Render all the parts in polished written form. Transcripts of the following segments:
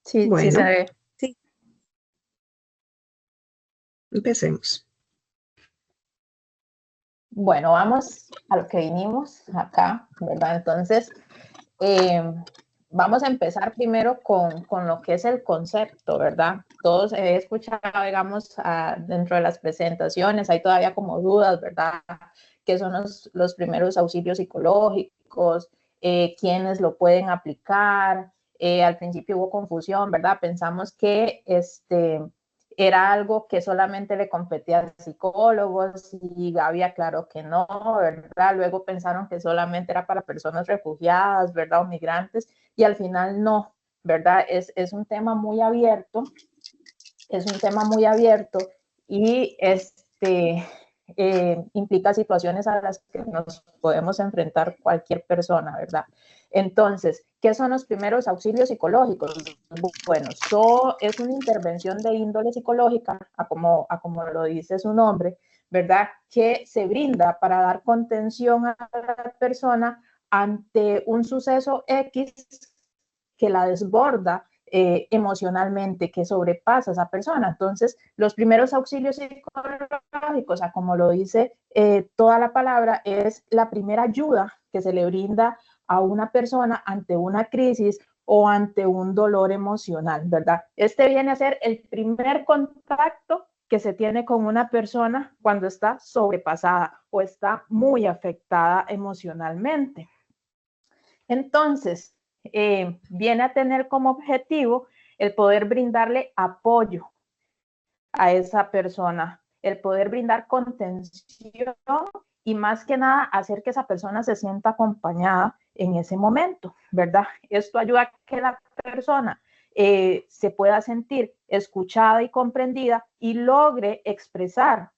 Sí, sí se Bueno, ve. sí, empecemos. Bueno, vamos a lo que vinimos acá, ¿verdad? Entonces, eh, vamos a empezar primero con lo que es el concepto, ¿verdad? Todos he escuchado, digamos, dentro de las presentaciones, hay todavía como dudas, ¿verdad? ¿Qué son los primeros auxilios psicológicos? ¿Quiénes lo pueden aplicar? Al principio hubo confusión, ¿verdad? Pensamos que era algo que solamente le competía a psicólogos y Gaby aclaró que no, ¿verdad? Luego pensaron que solamente era para personas refugiadas, ¿verdad? O migrantes, y al final no, ¿verdad? Es un tema muy abierto, es un tema muy abierto y implica situaciones a las que nos podemos enfrentar cualquier persona, ¿verdad? Entonces, ¿qué son los primeros auxilios psicológicos? Bueno, es una intervención de índole psicológica, a como lo dice su nombre, ¿verdad? Que se brinda para dar contención a la persona ante un suceso X que la desborda emocionalmente, que sobrepasa a esa persona. Entonces, los primeros auxilios psicológicos, como lo dice toda la palabra, es la primera ayuda que se le brinda a una persona ante una crisis o ante un dolor emocional, ¿verdad? Este viene a ser el primer contacto que se tiene con una persona cuando está sobrepasada o está muy afectada emocionalmente. Entonces, viene a tener como objetivo el poder brindarle apoyo a esa persona, el poder brindar contención y más que nada hacer que esa persona se sienta acompañada en ese momento, ¿verdad? Esto ayuda a que la persona se pueda sentir escuchada y comprendida y logre expresar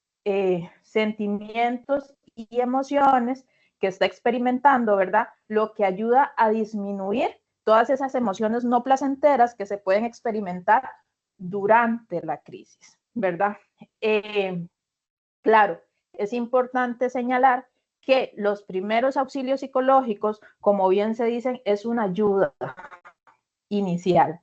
sentimientos y emociones que está experimentando, ¿verdad? Lo que ayuda a disminuir todas esas emociones no placenteras que se pueden experimentar durante la crisis, ¿verdad? Claro, es importante señalar que los primeros auxilios psicológicos, como bien se dicen, es una ayuda inicial,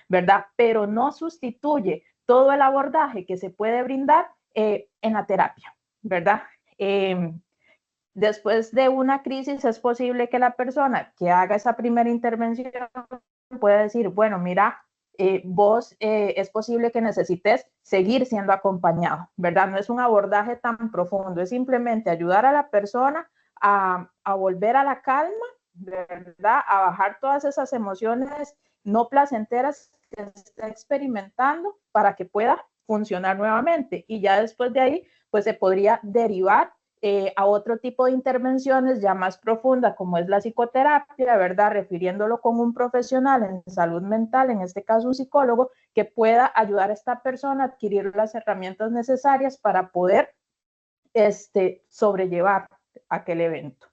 ¿verdad? Pero no sustituye todo el abordaje que se puede brindar en la terapia, ¿verdad? Después de una crisis es posible que la persona que haga esa primera intervención pueda decir, bueno, mira, vos es posible que necesites seguir siendo acompañado, ¿verdad? No es un abordaje tan profundo, es simplemente ayudar a la persona a volver a la calma, ¿verdad? A bajar todas esas emociones no placenteras que está experimentando para que pueda funcionar nuevamente. Y ya después de ahí, pues se podría derivar a otro tipo de intervenciones ya más profundas, como es la psicoterapia, ¿verdad? Refiriéndolo con un profesional en salud mental, en este caso un psicólogo, que pueda ayudar a esta persona a adquirir las herramientas necesarias para poder sobrellevar aquel evento.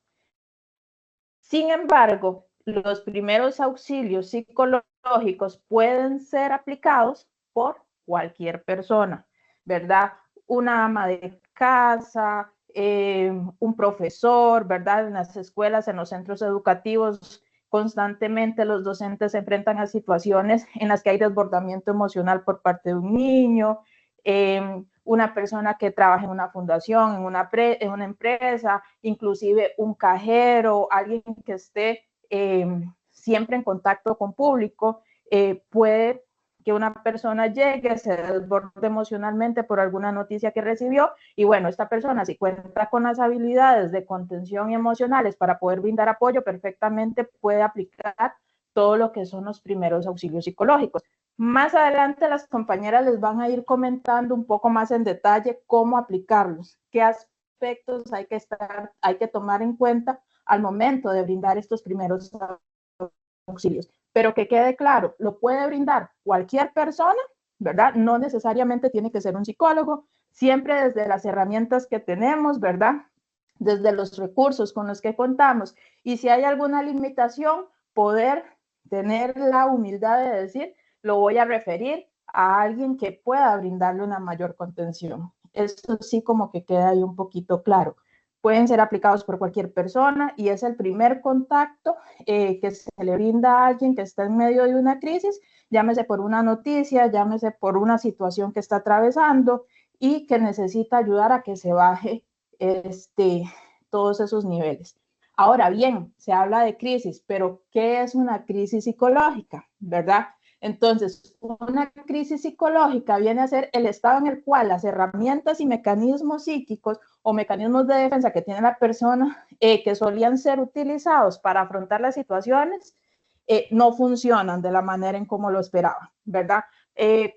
Sin embargo, los primeros auxilios psicológicos pueden ser aplicados por cualquier persona, ¿verdad? Una ama de casa, un profesor, ¿verdad? En las escuelas, en los centros educativos, constantemente los docentes se enfrentan a situaciones en las que hay desbordamiento emocional por parte de un niño, una persona que trabaja en una fundación, en una empresa, inclusive un cajero, alguien que esté siempre en contacto con público, puede que una persona llegue, se desborde emocionalmente por alguna noticia que recibió y bueno, esta persona si cuenta con las habilidades de contención emocionales para poder brindar apoyo, perfectamente puede aplicar todo lo que son los primeros auxilios psicológicos. Más adelante las compañeras les van a ir comentando un poco más en detalle cómo aplicarlos, qué aspectos hay que tomar en cuenta al momento de brindar estos primeros auxilios. Pero que quede claro, lo puede brindar cualquier persona, ¿verdad? No necesariamente tiene que ser un psicólogo, siempre desde las herramientas que tenemos, ¿verdad? Desde los recursos con los que contamos. Y si hay alguna limitación, poder tener la humildad de decir, lo voy a referir a alguien que pueda brindarle una mayor contención. Eso sí como que queda ahí un poquito claro. Pueden ser aplicados por cualquier persona y es el primer contacto que se le brinda a alguien que está en medio de una crisis llámese por una noticia, llámese por una situación que está atravesando y que necesita ayudar a que se baje todos esos niveles. Ahora bien, se habla de crisis, pero ¿qué es una crisis psicológica? ¿Verdad? Entonces, una crisis psicológica viene a ser el estado en el cual las herramientas y mecanismos psíquicos o mecanismos de defensa que tiene la persona que solían ser utilizados para afrontar las situaciones no funcionan de la manera en como lo esperaba, ¿verdad?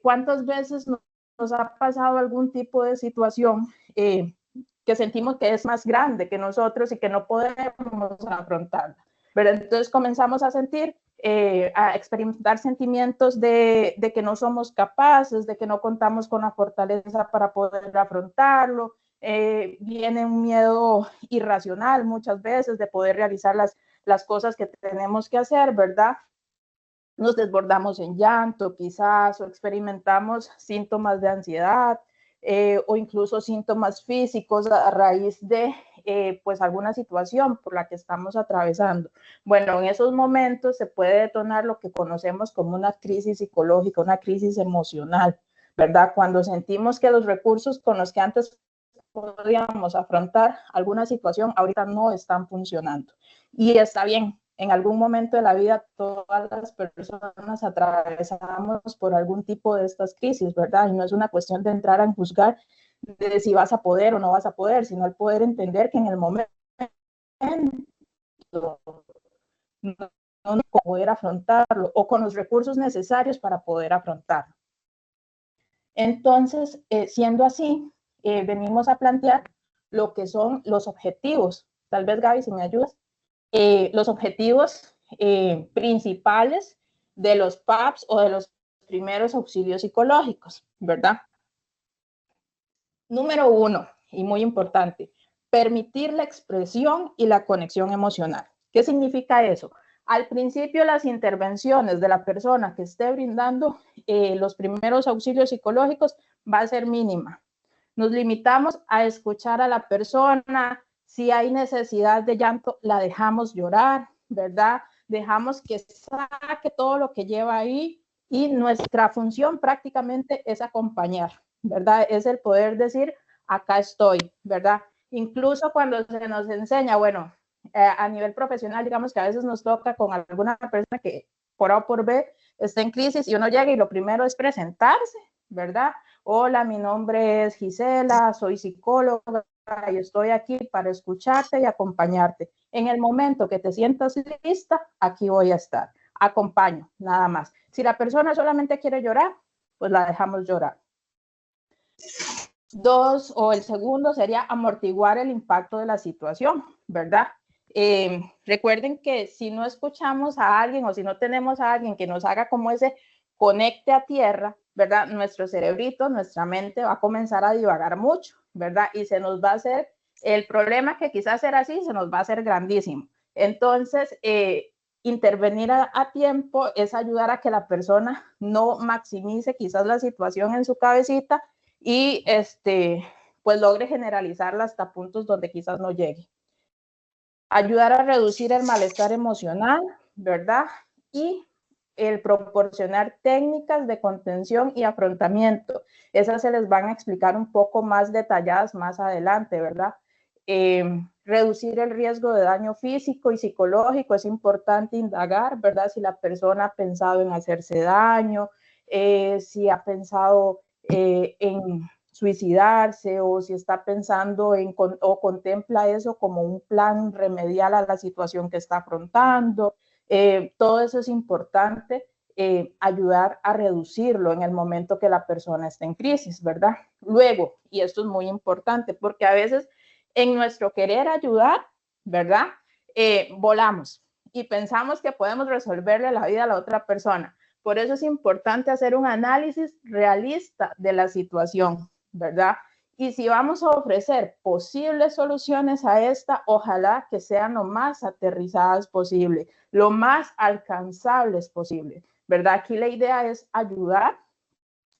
¿Cuántas veces nos ha pasado algún tipo de situación que sentimos que es más grande que nosotros y que no podemos afrontarla? ¿Verdad? Entonces comenzamos a sentir, a experimentar sentimientos de que no somos capaces, de que no contamos con la fortaleza para poder afrontarlo. Viene un miedo irracional muchas veces de poder realizar las cosas que tenemos que hacer, ¿verdad? Nos desbordamos en llanto quizás o experimentamos síntomas de ansiedad o incluso síntomas físicos a raíz de pues alguna situación por la que estamos atravesando. Bueno, en esos momentos se puede detonar lo que conocemos como una crisis psicológica, una crisis emocional, ¿verdad? Cuando sentimos que los recursos con los que antes podíamos afrontar alguna situación ahorita no están funcionando. Y está bien, en algún momento de la vida todas las personas atravesamos por algún tipo de estas crisis, ¿verdad? Y no es una cuestión de entrar a juzgar de si vas a poder o no vas a poder, sino el poder entender que en el momento no poder afrontarlo o con los recursos necesarios para poder afrontarlo. Entonces, siendo así, venimos a plantear lo que son los objetivos. Tal vez, Gaby, si me ayudas. Los objetivos principales de los PAPs o de los primeros auxilios psicológicos, ¿verdad? Número 1, y muy importante, permitir la expresión y la conexión emocional. ¿Qué significa eso? Al principio, las intervenciones de la persona que esté brindando los primeros auxilios psicológicos va a ser mínima. Nos limitamos a escuchar a la persona. Si hay necesidad de llanto, la dejamos llorar, ¿verdad? Dejamos que saque todo lo que lleva ahí y nuestra función prácticamente es acompañar, ¿verdad? Es el poder decir, acá estoy, ¿verdad? Incluso cuando se nos enseña, bueno, a nivel profesional, digamos que a veces nos toca con alguna persona que por A o por B está en crisis y uno llega y lo primero es presentarse, ¿verdad? Hola, mi nombre es Gisela, soy psicóloga y estoy aquí para escucharte y acompañarte. En el momento que te sientas lista, aquí voy a estar. Acompaño, nada más. Si la persona solamente quiere llorar, pues la dejamos llorar. 2, o el segundo sería amortiguar el impacto de la situación, ¿verdad? Recuerden que si no escuchamos a alguien o si no tenemos a alguien que nos haga como ese conecte a tierra, ¿verdad? Nuestro cerebrito, nuestra mente va a comenzar a divagar mucho, ¿verdad? Y se nos va a hacer, el problema que quizás era así, se nos va a hacer grandísimo. Entonces, intervenir a tiempo es ayudar a que la persona no maximice quizás la situación en su cabecita y pues logre generalizarla hasta puntos donde quizás no llegue. Ayudar a reducir el malestar emocional, ¿verdad? Y el proporcionar técnicas de contención y afrontamiento. Esas se les van a explicar un poco más detalladas más adelante, ¿verdad? Reducir el riesgo de daño físico y psicológico. Es importante indagar, ¿verdad? Si la persona ha pensado en hacerse daño, si ha pensado en suicidarse o si está pensando en o contempla eso como un plan remedial a la situación que está afrontando. Todo eso es importante, ayudar a reducirlo en el momento que la persona está en crisis, ¿verdad? Luego, y esto es muy importante, porque a veces en nuestro querer ayudar, ¿verdad? Volamos y pensamos que podemos resolverle la vida a la otra persona. Por eso es importante hacer un análisis realista de la situación, ¿verdad? Y si vamos a ofrecer posibles soluciones a esta, ojalá que sean lo más aterrizadas posible, lo más alcanzables posible, ¿verdad? Aquí la idea es ayudar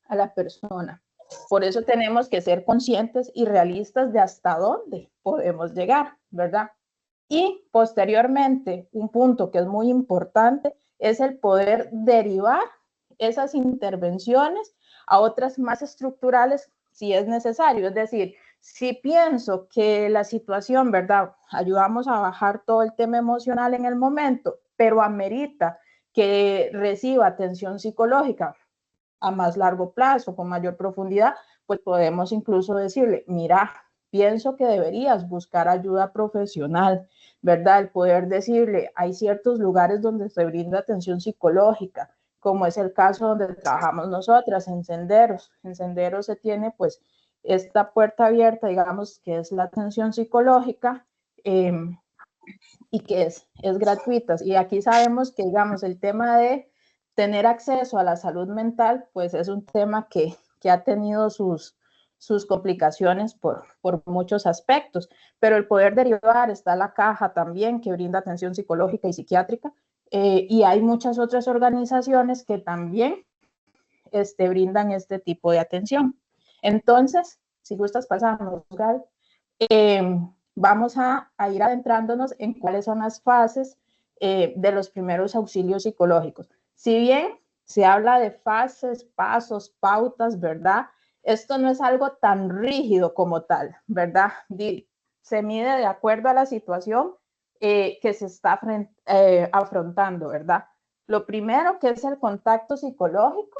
a la persona. Por eso tenemos que ser conscientes y realistas de hasta dónde podemos llegar, ¿verdad? Y posteriormente, un punto que es muy importante es el poder derivar esas intervenciones a otras más estructurales si es necesario. Es decir, si pienso que la situación, ¿verdad? Ayudamos a bajar todo el tema emocional en el momento, pero amerita que reciba atención psicológica a más largo plazo, con mayor profundidad, pues podemos incluso decirle, mira, pienso que deberías buscar ayuda profesional, ¿verdad? El poder decirle, hay ciertos lugares donde se brinda atención psicológica, como es el caso donde trabajamos nosotras, en Senderos. En Senderos se tiene pues esta puerta abierta, digamos, que es la atención psicológica, y que es gratuita. Y aquí sabemos que, digamos, el tema de tener acceso a la salud mental, pues es un tema que ha tenido sus complicaciones por muchos aspectos, pero el poder derivar, está la caja también que brinda atención psicológica y psiquiátrica, y hay muchas otras organizaciones que también brindan este tipo de atención. Entonces, si gustas pasarnos, Gal, vamos a ir adentrándonos en cuáles son las fases de los primeros auxilios psicológicos. Si bien se habla de fases, pasos, pautas, ¿verdad? Esto no es algo tan rígido como tal, ¿verdad? Se mide de acuerdo a la situación que se está afrontando, ¿verdad? Lo primero que es el contacto psicológico,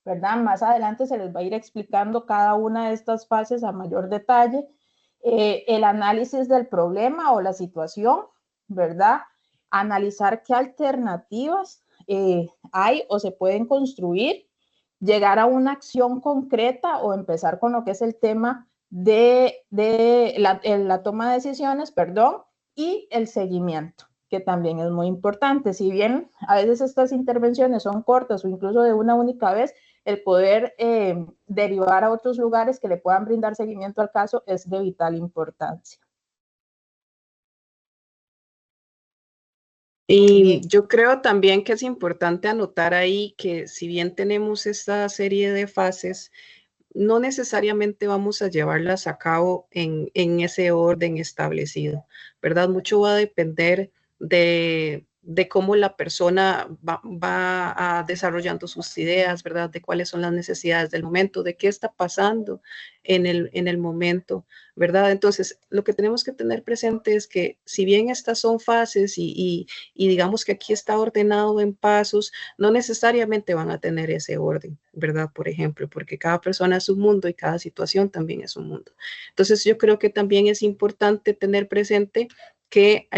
¿verdad? Más adelante se les va a ir explicando cada una de estas fases a mayor detalle. El análisis del problema o la situación, ¿verdad? Analizar qué alternativas hay o se pueden construir, llegar a una acción concreta o empezar con lo que es el tema de la toma de decisiones, perdón, y el seguimiento, que también es muy importante. Si bien a veces estas intervenciones son cortas o incluso de una única vez, el poder derivar a otros lugares que le puedan brindar seguimiento al caso es de vital importancia. Y yo creo también que es importante anotar ahí que si bien tenemos esta serie de fases, no necesariamente vamos a llevarlas a cabo en ese orden establecido, ¿verdad? Mucho va a depender de cómo la persona va desarrollando sus ideas, ¿verdad? De cuáles son las necesidades del momento, de qué está pasando en el momento, ¿verdad? Entonces, lo que tenemos que tener presente es que si bien estas son fases y digamos que aquí está ordenado en pasos, no necesariamente van a tener ese orden, ¿verdad? Por ejemplo, porque cada persona es un mundo y cada situación también es un mundo. Entonces, yo creo que también es importante tener presente que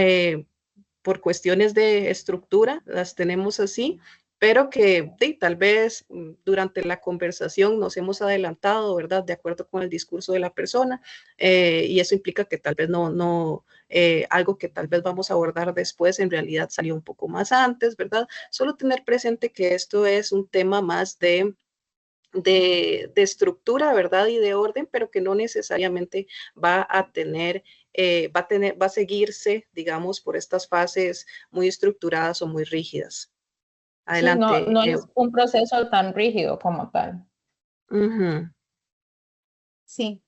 por cuestiones de estructura las tenemos así, pero que tal vez durante la conversación nos hemos adelantado, ¿verdad? De acuerdo con el discurso de la persona, y eso implica que tal vez no algo que tal vez vamos a abordar después en realidad salió un poco más antes, ¿verdad? Solo tener presente que esto es un tema más de estructura, ¿verdad? Y de orden, pero que no necesariamente va a tener, va a seguirse, digamos, por estas fases muy estructuradas o muy rígidas. Adelante. Sí, no es un proceso tan rígido como tal. Sí,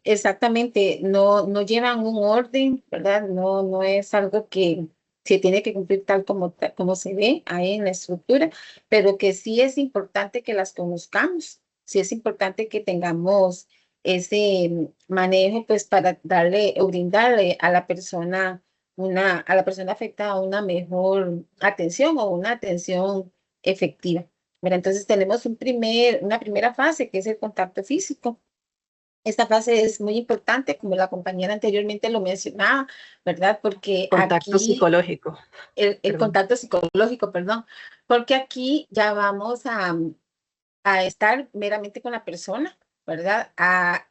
exactamente, no llevan un orden, ¿verdad? No es algo que se tiene que cumplir tal como se ve ahí en la estructura, pero que sí es importante que las conozcamos, sí es importante que tengamos ese manejo, pues para darle o brindarle a la persona afectada una mejor atención o una atención efectiva. ¿Verdad? Entonces tenemos una primera fase que es el contacto físico. Esta fase es muy importante, como la compañera anteriormente lo mencionaba, ¿verdad? Porque contacto aquí, psicológico. el contacto psicológico, perdón, porque aquí ya vamos a estar meramente con la persona, ¿verdad? A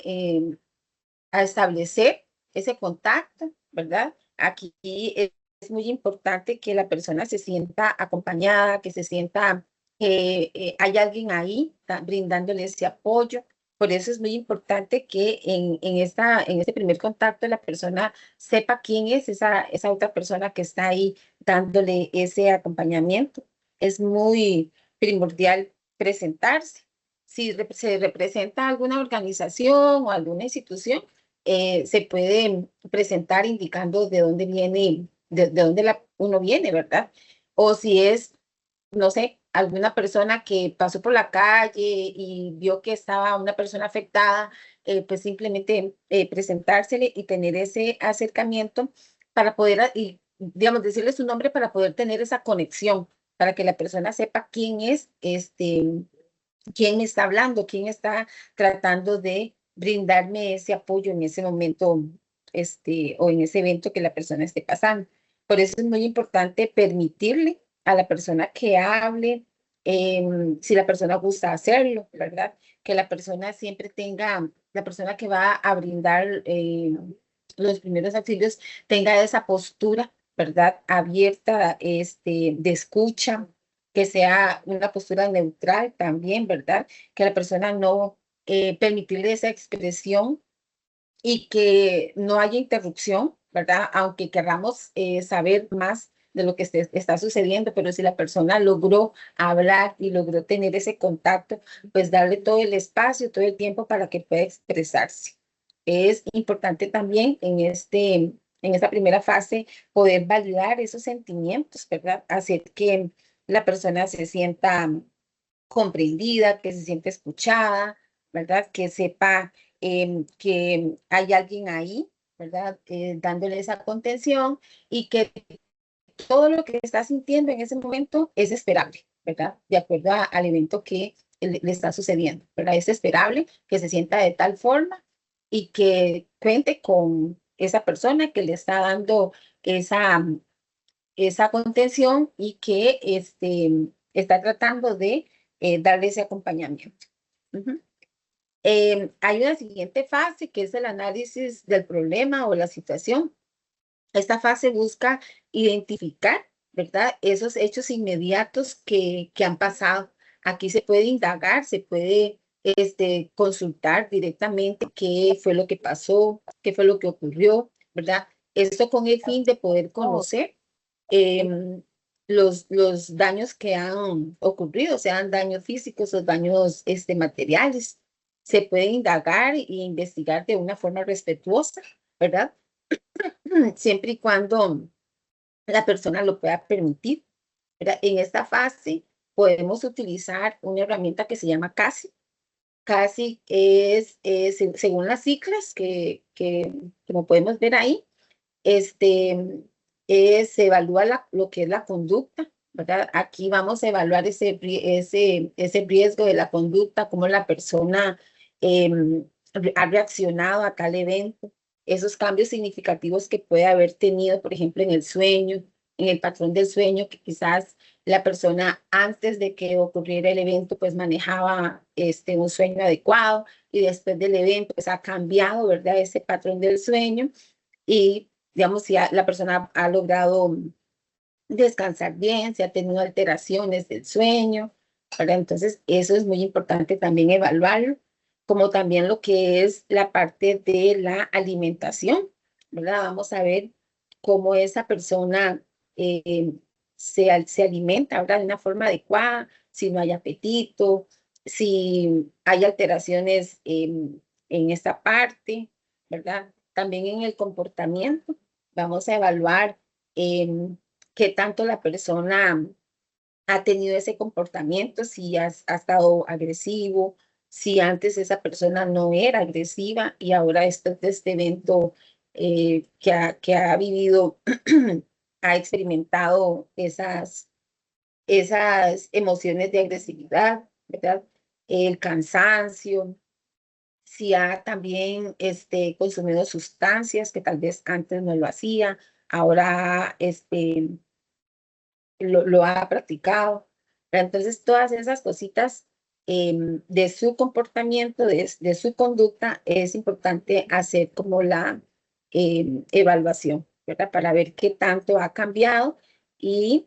establecer ese contacto, ¿verdad? Aquí es muy importante que la persona se sienta acompañada, que se sienta que hay alguien ahí brindándole ese apoyo. Por eso es muy importante que en este primer contacto la persona sepa quién es esa otra persona que está ahí dándole ese acompañamiento. Es muy primordial presentarse. Si se representa alguna organización o alguna institución, se puede presentar indicando de dónde viene, de dónde uno viene, ¿verdad? O si es no sé, alguna persona que pasó por la calle y vio que estaba una persona afectada, pues simplemente presentársele y tener ese acercamiento para poder, y, digamos, decirle su nombre para poder tener esa conexión, para que la persona sepa quién es, quién me está hablando, quién está tratando de brindarme ese apoyo en ese momento, o en ese evento que la persona esté pasando. Por eso es muy importante permitirle a la persona que hable, si la persona gusta hacerlo, ¿verdad? Que la persona siempre tenga, la persona que va a brindar los primeros auxilios tenga esa postura, ¿verdad? Abierta, de escucha, que sea una postura neutral también, ¿verdad? Que la persona no permitirle esa expresión y que no haya interrupción, ¿verdad? Aunque queramos saber más de lo que está sucediendo, pero si la persona logró hablar y logró tener ese contacto, pues darle todo el espacio, todo el tiempo para que pueda expresarse. Es importante también en esta primera fase poder validar esos sentimientos, ¿verdad? Hacer que la persona se sienta comprendida, que se siente escuchada, ¿verdad? Que sepa que hay alguien ahí, ¿verdad? Dándole esa contención y que todo lo que está sintiendo en ese momento es esperable, ¿verdad? De acuerdo al evento que le está sucediendo, ¿verdad? Es esperable que se sienta de tal forma y que cuente con esa persona que le está dando esa, esa contención y que está tratando de darle ese acompañamiento. Ujú. Hay una siguiente fase que es el análisis del problema o la situación. Esta fase busca identificar, ¿verdad? Esos hechos inmediatos que han pasado. Aquí se puede indagar, se puede consultar directamente qué fue lo que pasó, qué fue lo que ocurrió, ¿verdad? Esto con el fin de poder conocer los daños que han ocurrido, sean daños físicos o daños materiales. Se puede indagar e investigar de una forma respetuosa, ¿verdad? Siempre y cuando la persona lo pueda permitir, ¿verdad? En esta fase podemos utilizar una herramienta que se llama CASI. CASI según las siglas como podemos ver ahí, se evalúa lo que es la conducta, ¿verdad? Aquí vamos a evaluar ese riesgo de la conducta, cómo la persona ha reaccionado a tal evento, esos cambios significativos que puede haber tenido, por ejemplo, en el sueño, en el patrón del sueño, que quizás la persona antes de que ocurriera el evento, pues manejaba un sueño adecuado y después del evento, pues ha cambiado, ¿verdad? Ese patrón del sueño y digamos, si la persona ha logrado descansar bien, si ha tenido alteraciones del sueño, ¿verdad? Entonces, eso es muy importante también evaluarlo, como también lo que es la parte de la alimentación, ¿verdad? Vamos a ver cómo esa persona se alimenta, ¿verdad? De una forma adecuada, si no hay apetito, si hay alteraciones en esta parte, ¿verdad? También en el comportamiento, vamos a evaluar qué tanto la persona ha tenido ese comportamiento, si ha estado agresivo, si antes esa persona no era agresiva y ahora después de este evento que ha vivido, ha experimentado esas emociones de agresividad, ¿verdad? El cansancio, si ha también consumido sustancias que tal vez antes no lo hacía, ahora lo ha practicado. Entonces, todas esas cositas de su comportamiento, de su conducta, es importante hacer como la evaluación, ¿verdad? Para ver qué tanto ha cambiado y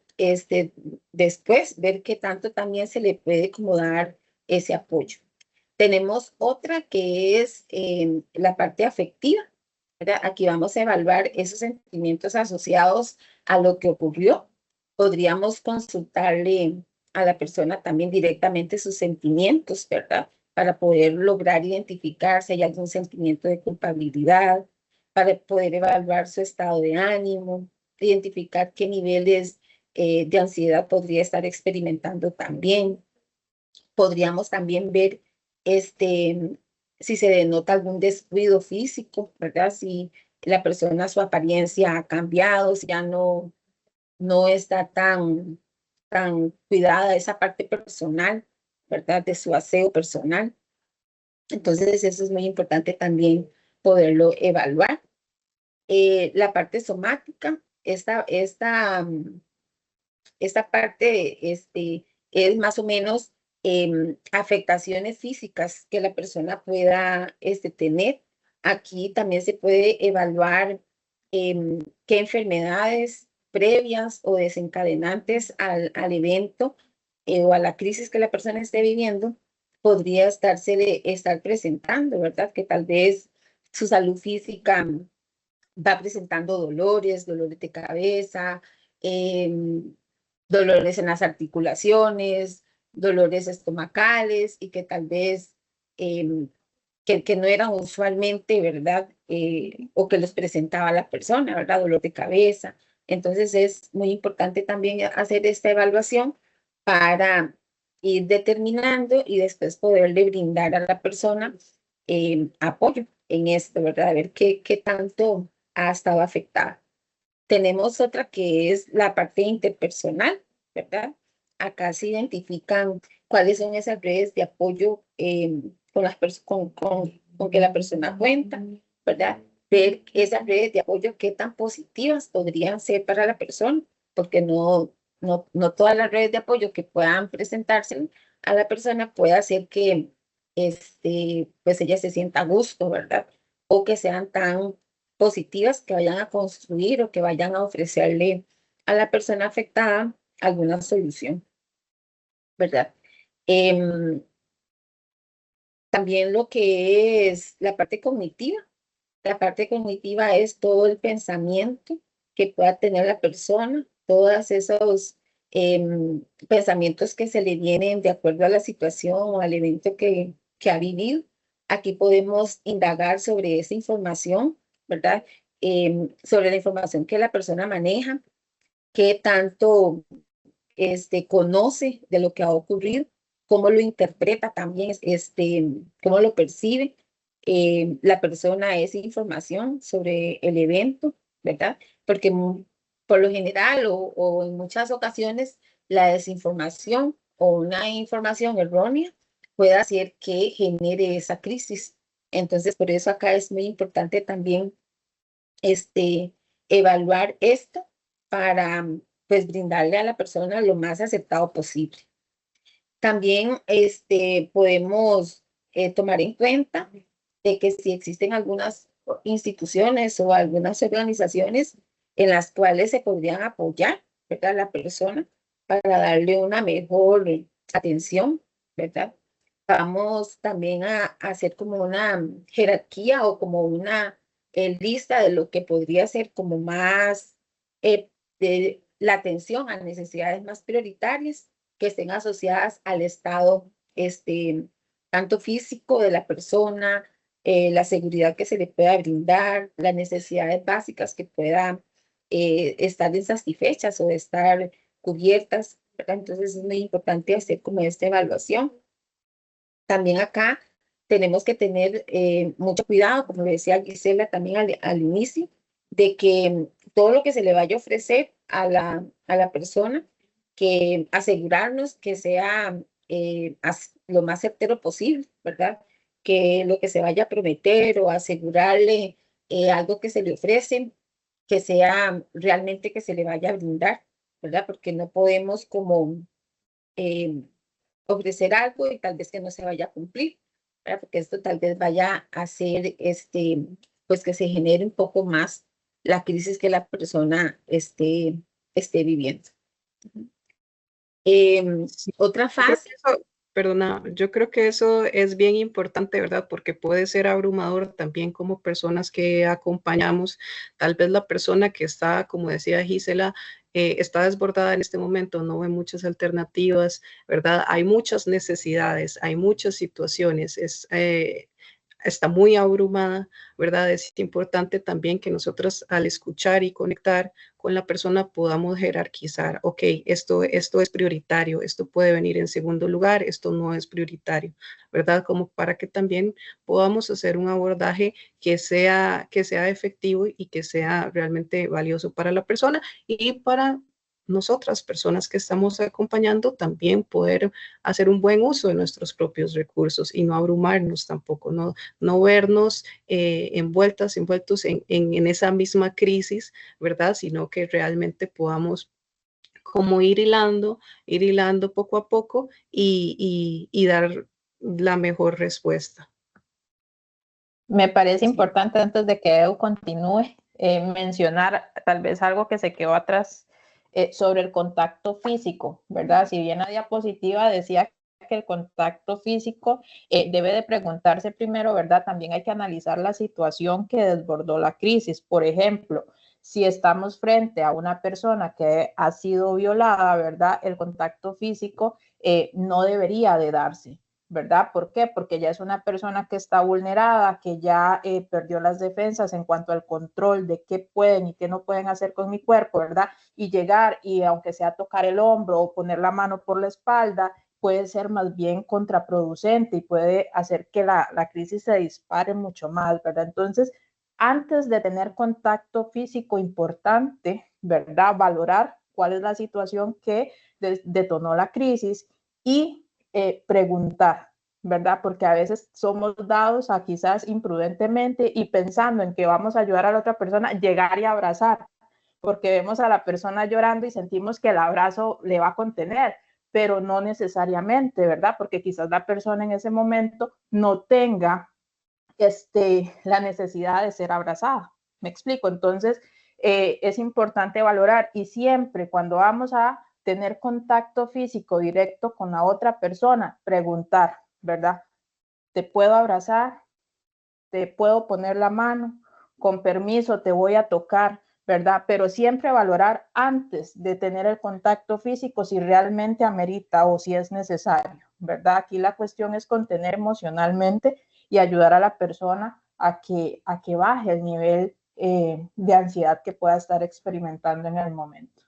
después ver qué tanto también se le puede como dar ese apoyo. Tenemos otra que es la parte afectiva, ¿verdad? Aquí vamos a evaluar esos sentimientos asociados a lo que ocurrió. Podríamos consultarle a la persona también directamente sus sentimientos, ¿verdad? Para poder lograr identificar si hay algún sentimiento de culpabilidad, para poder evaluar su estado de ánimo, identificar qué niveles de ansiedad podría estar experimentando también. Podríamos también ver si se denota algún descuido físico, ¿verdad? Si la persona, su apariencia ha cambiado, si ya no está tan cuidada esa parte personal, ¿verdad? De su aseo personal. Entonces, eso es muy importante también poderlo evaluar. La parte somática, esta parte es más o menos afectaciones físicas que la persona pueda tener. Aquí también se puede evaluar qué enfermedades previas o desencadenantes al evento o a la crisis que la persona esté viviendo podría estar presentando, ¿verdad? Que tal vez su salud física va presentando dolores de cabeza, dolores en las articulaciones, dolores estomacales y que tal vez que no eran usualmente, ¿verdad? O que los presentaba la persona, ¿verdad? Dolor de cabeza. Entonces es muy importante también hacer esta evaluación para ir determinando y después poderle brindar a la persona apoyo en esto, ¿verdad? A ver qué tanto ha estado afectada. Tenemos otra que es la parte interpersonal, ¿verdad? Acá se identifican cuáles son esas redes de apoyo con que la persona cuenta, ¿verdad? Ver esas redes de apoyo qué tan positivas podrían ser para la persona, porque no todas las redes de apoyo que puedan presentarse a la persona puede hacer que pues ella se sienta a gusto, ¿verdad? O que sean tan positivas que vayan a construir o que vayan a ofrecerle a la persona afectada alguna solución, ¿verdad? También lo que es la parte cognitiva. La parte cognitiva es todo el pensamiento que pueda tener la persona, todos esos pensamientos que se le vienen de acuerdo a la situación o al evento que ha vivido. Aquí podemos indagar sobre esa información, ¿verdad? Sobre la información que la persona maneja, qué tanto conoce de lo que ha ocurrido, cómo lo interpreta también, cómo lo percibe la persona esa información sobre el evento, ¿verdad? Porque por lo general o en muchas ocasiones la desinformación o una información errónea puede hacer que genere esa crisis. Entonces, por eso acá es muy importante también evaluar esto para pues brindarle a la persona lo más acertado posible. También podemos tomar en cuenta de que si existen algunas instituciones o algunas organizaciones en las cuales se podrían apoyar, ¿verdad? A la persona para darle una mejor atención, ¿verdad? Vamos también a hacer como una jerarquía o como una lista de lo que podría ser como más de la atención a necesidades más prioritarias que estén asociadas al estado tanto físico de la persona, la seguridad que se le pueda brindar, las necesidades básicas que puedan estar insatisfechas o estar cubiertas, ¿verdad? Entonces es muy importante hacer como esta evaluación. También acá tenemos que tener mucho cuidado, como le decía Gisela también al inicio, de que todo lo que se le vaya a ofrecer a la persona, que asegurarnos que sea lo más certero posible, ¿verdad? Que lo que se vaya a prometer o asegurarle algo que se le ofrece, que sea realmente que se le vaya a brindar, ¿verdad? Porque no podemos como ofrecer algo y tal vez que no se vaya a cumplir, ¿verdad? Porque esto tal vez vaya a hacer pues que se genere un poco más la crisis que la persona esté viviendo. Otra fase. Perdona, yo creo que eso es bien importante, ¿verdad? Porque puede ser abrumador también como personas que acompañamos. Tal vez la persona que está, como decía Gisela, está desbordada en este momento, no ve muchas alternativas, ¿verdad? Hay muchas necesidades, hay muchas situaciones. está muy abrumada, ¿verdad? Es importante también que nosotros al escuchar y conectar con la persona podamos jerarquizar, ok, esto es prioritario, esto puede venir en segundo lugar, esto no es prioritario, ¿verdad? Como para que también podamos hacer un abordaje que sea efectivo y que sea realmente valioso para la persona y para nosotras, personas que estamos acompañando, también poder hacer un buen uso de nuestros propios recursos y no abrumarnos tampoco, no vernos envueltos en esa misma crisis, ¿verdad? Sino que realmente podamos como ir hilando poco a poco y dar la mejor respuesta. Me parece importante, antes de que Edu continúe, mencionar tal vez algo que se quedó atrás sobre el contacto físico, ¿verdad? Si bien la diapositiva decía que el contacto físico debe de preguntarse primero, ¿verdad? También hay que analizar la situación que desbordó la crisis. Por ejemplo, si estamos frente a una persona que ha sido violada, ¿verdad? El contacto físico no debería de darse, ¿verdad? ¿Por qué? Porque ya es una persona que está vulnerada, que ya perdió las defensas en cuanto al control de qué pueden y qué no pueden hacer con mi cuerpo, ¿verdad? Y llegar y aunque sea tocar el hombro o poner la mano por la espalda, puede ser más bien contraproducente y puede hacer que la crisis se dispare mucho más, ¿verdad? Entonces, antes de tener contacto físico importante, ¿verdad? Valorar cuál es la situación que detonó la crisis y preguntar, ¿verdad? Porque a veces somos dados a quizás imprudentemente y pensando en que vamos a ayudar a la otra persona, llegar y abrazar, porque vemos a la persona llorando y sentimos que el abrazo le va a contener, pero no necesariamente, ¿verdad? Porque quizás la persona en ese momento no tenga la necesidad de ser abrazada. ¿Me explico? Entonces, es importante valorar y siempre cuando vamos a tener contacto físico directo con la otra persona, preguntar, ¿verdad? ¿Te puedo abrazar? ¿Te puedo poner la mano? Con permiso, te voy a tocar, ¿verdad? Pero siempre valorar antes de tener el contacto físico si realmente amerita o si es necesario, ¿verdad? Aquí la cuestión es contener emocionalmente y ayudar a la persona a que baje el nivel de ansiedad que pueda estar experimentando en el momento.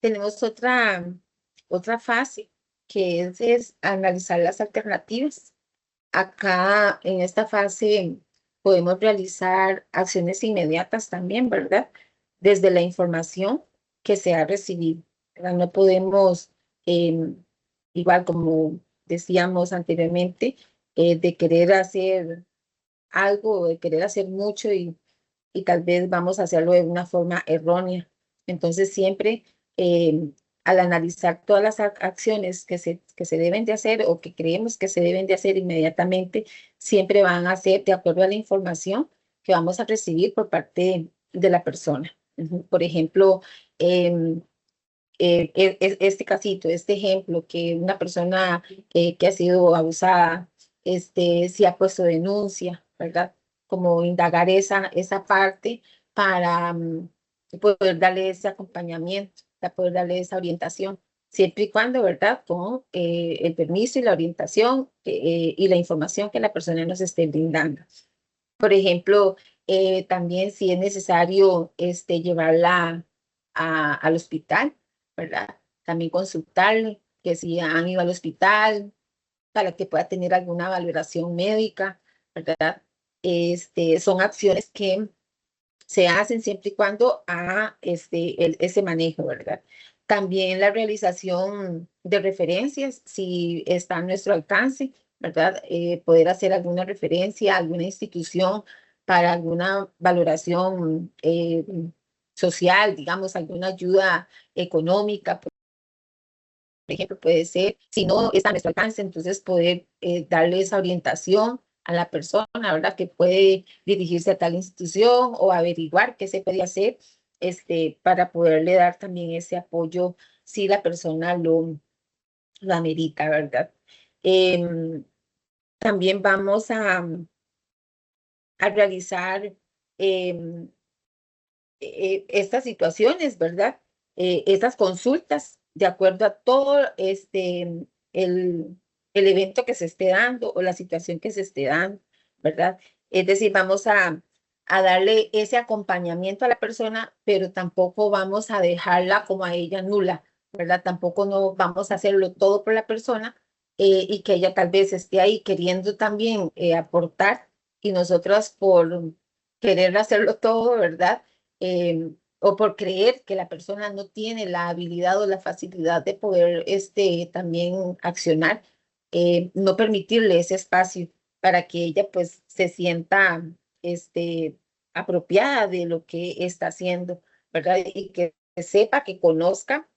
Tenemos otra fase que es analizar las alternativas. Acá en esta fase podemos realizar acciones inmediatas también, ¿verdad? Desde la información que se ha recibido, ¿verdad? No podemos, igual como decíamos anteriormente, de querer hacer algo, de querer hacer mucho y tal vez vamos a hacerlo de una forma errónea. Entonces siempre al analizar todas las acciones que se deben de hacer o que creemos que se deben de hacer inmediatamente, siempre van a ser de acuerdo a la información que vamos a recibir por parte de la persona. Por ejemplo, este casito, este ejemplo, que una persona que ha sido abusada, sí ha puesto denuncia, ¿verdad? Como indagar esa parte para poder darle ese acompañamiento, para poder darle esa orientación, siempre y cuando, ¿verdad? Con el permiso y la orientación y la información que la persona nos esté brindando. Por ejemplo, también si es necesario llevarla al hospital, ¿verdad? También consultarle que si han ido al hospital para que pueda tener alguna valoración médica, ¿verdad? Son acciones que se hacen siempre y cuando a ese manejo, ¿verdad? También la realización de referencias, si está a nuestro alcance, ¿verdad? Poder hacer alguna referencia a alguna institución para alguna valoración social, digamos, alguna ayuda económica, por ejemplo, puede ser, si no está a nuestro alcance, entonces poder darle esa orientación a la persona, ¿verdad? Que puede dirigirse a tal institución o averiguar qué se puede hacer para poderle dar también ese apoyo si la persona lo amerita, ¿verdad? También vamos a realizar estas situaciones, ¿verdad? Estas consultas de acuerdo a todo el evento que se esté dando o la situación que se esté dando, ¿verdad? Es decir, vamos a darle ese acompañamiento a la persona, pero tampoco vamos a dejarla como a ella nula, ¿verdad? Tampoco no vamos a hacerlo todo por la persona y que ella tal vez esté ahí queriendo también aportar y nosotros por querer hacerlo todo, ¿verdad? O por creer que la persona no tiene la habilidad o la facilidad de poder también accionar, no permitirle ese espacio para que ella pues se sienta apropiada de lo que está haciendo, ¿verdad? Y que sepa, que conozca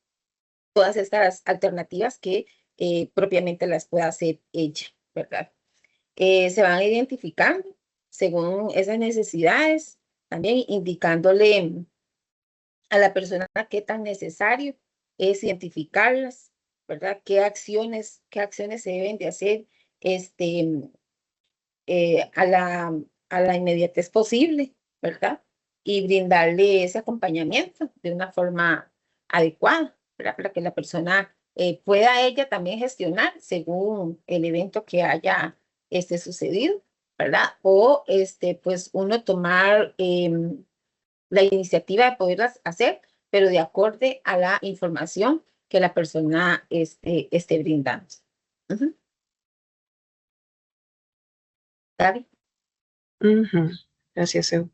todas estas alternativas que propiamente las pueda hacer ella, ¿verdad? Se van identificando según esas necesidades, también indicándole a la persona qué tan necesario es identificarlas, ¿verdad? Qué acciones se deben de hacer a la inmediatez posible, ¿verdad? Y brindarle ese acompañamiento de una forma adecuada, ¿verdad? Para que la persona pueda ella también gestionar según el evento que haya sucedido, ¿verdad? O pues uno tomar la iniciativa de poderlas hacer, pero de acorde a la información que la persona esté brindando. Gaby. Gracias, Ew.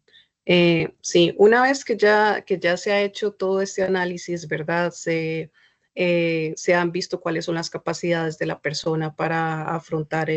Sí, una vez que ya se ha hecho todo este análisis, ¿verdad? Se han visto cuáles son las capacidades de la persona para afrontar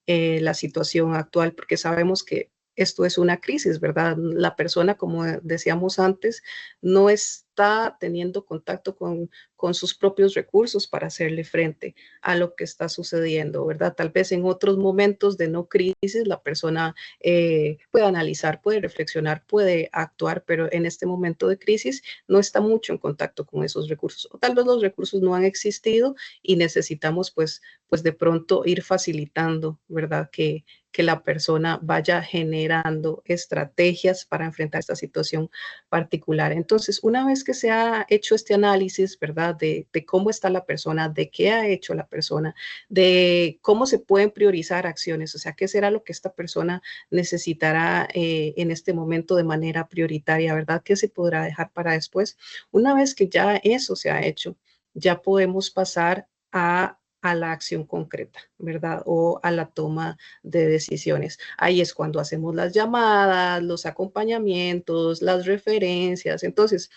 la situación actual, porque sabemos que esto es una crisis, ¿verdad? La persona, como decíamos antes, no está teniendo contacto con sus propios recursos para hacerle frente a lo que está sucediendo, ¿verdad? Tal vez en otros momentos de no crisis, la persona puede analizar, puede reflexionar, puede actuar, pero en este momento de crisis no está mucho en contacto con esos recursos. O tal vez los recursos no han existido y necesitamos pues de pronto ir facilitando, ¿verdad? Que la persona vaya generando estrategias para enfrentar esta situación particular. Entonces, una vez que se ha hecho este análisis, ¿verdad? De cómo está la persona, de qué ha hecho la persona, de cómo se pueden priorizar acciones, o sea, qué será lo que esta persona necesitará en este momento de manera prioritaria, ¿verdad? ¿Qué se podrá dejar para después? Una vez que ya eso se ha hecho, ya podemos pasar a la acción concreta, ¿verdad? O a la toma de decisiones. Ahí es cuando hacemos las llamadas, los acompañamientos, las referencias. Entonces,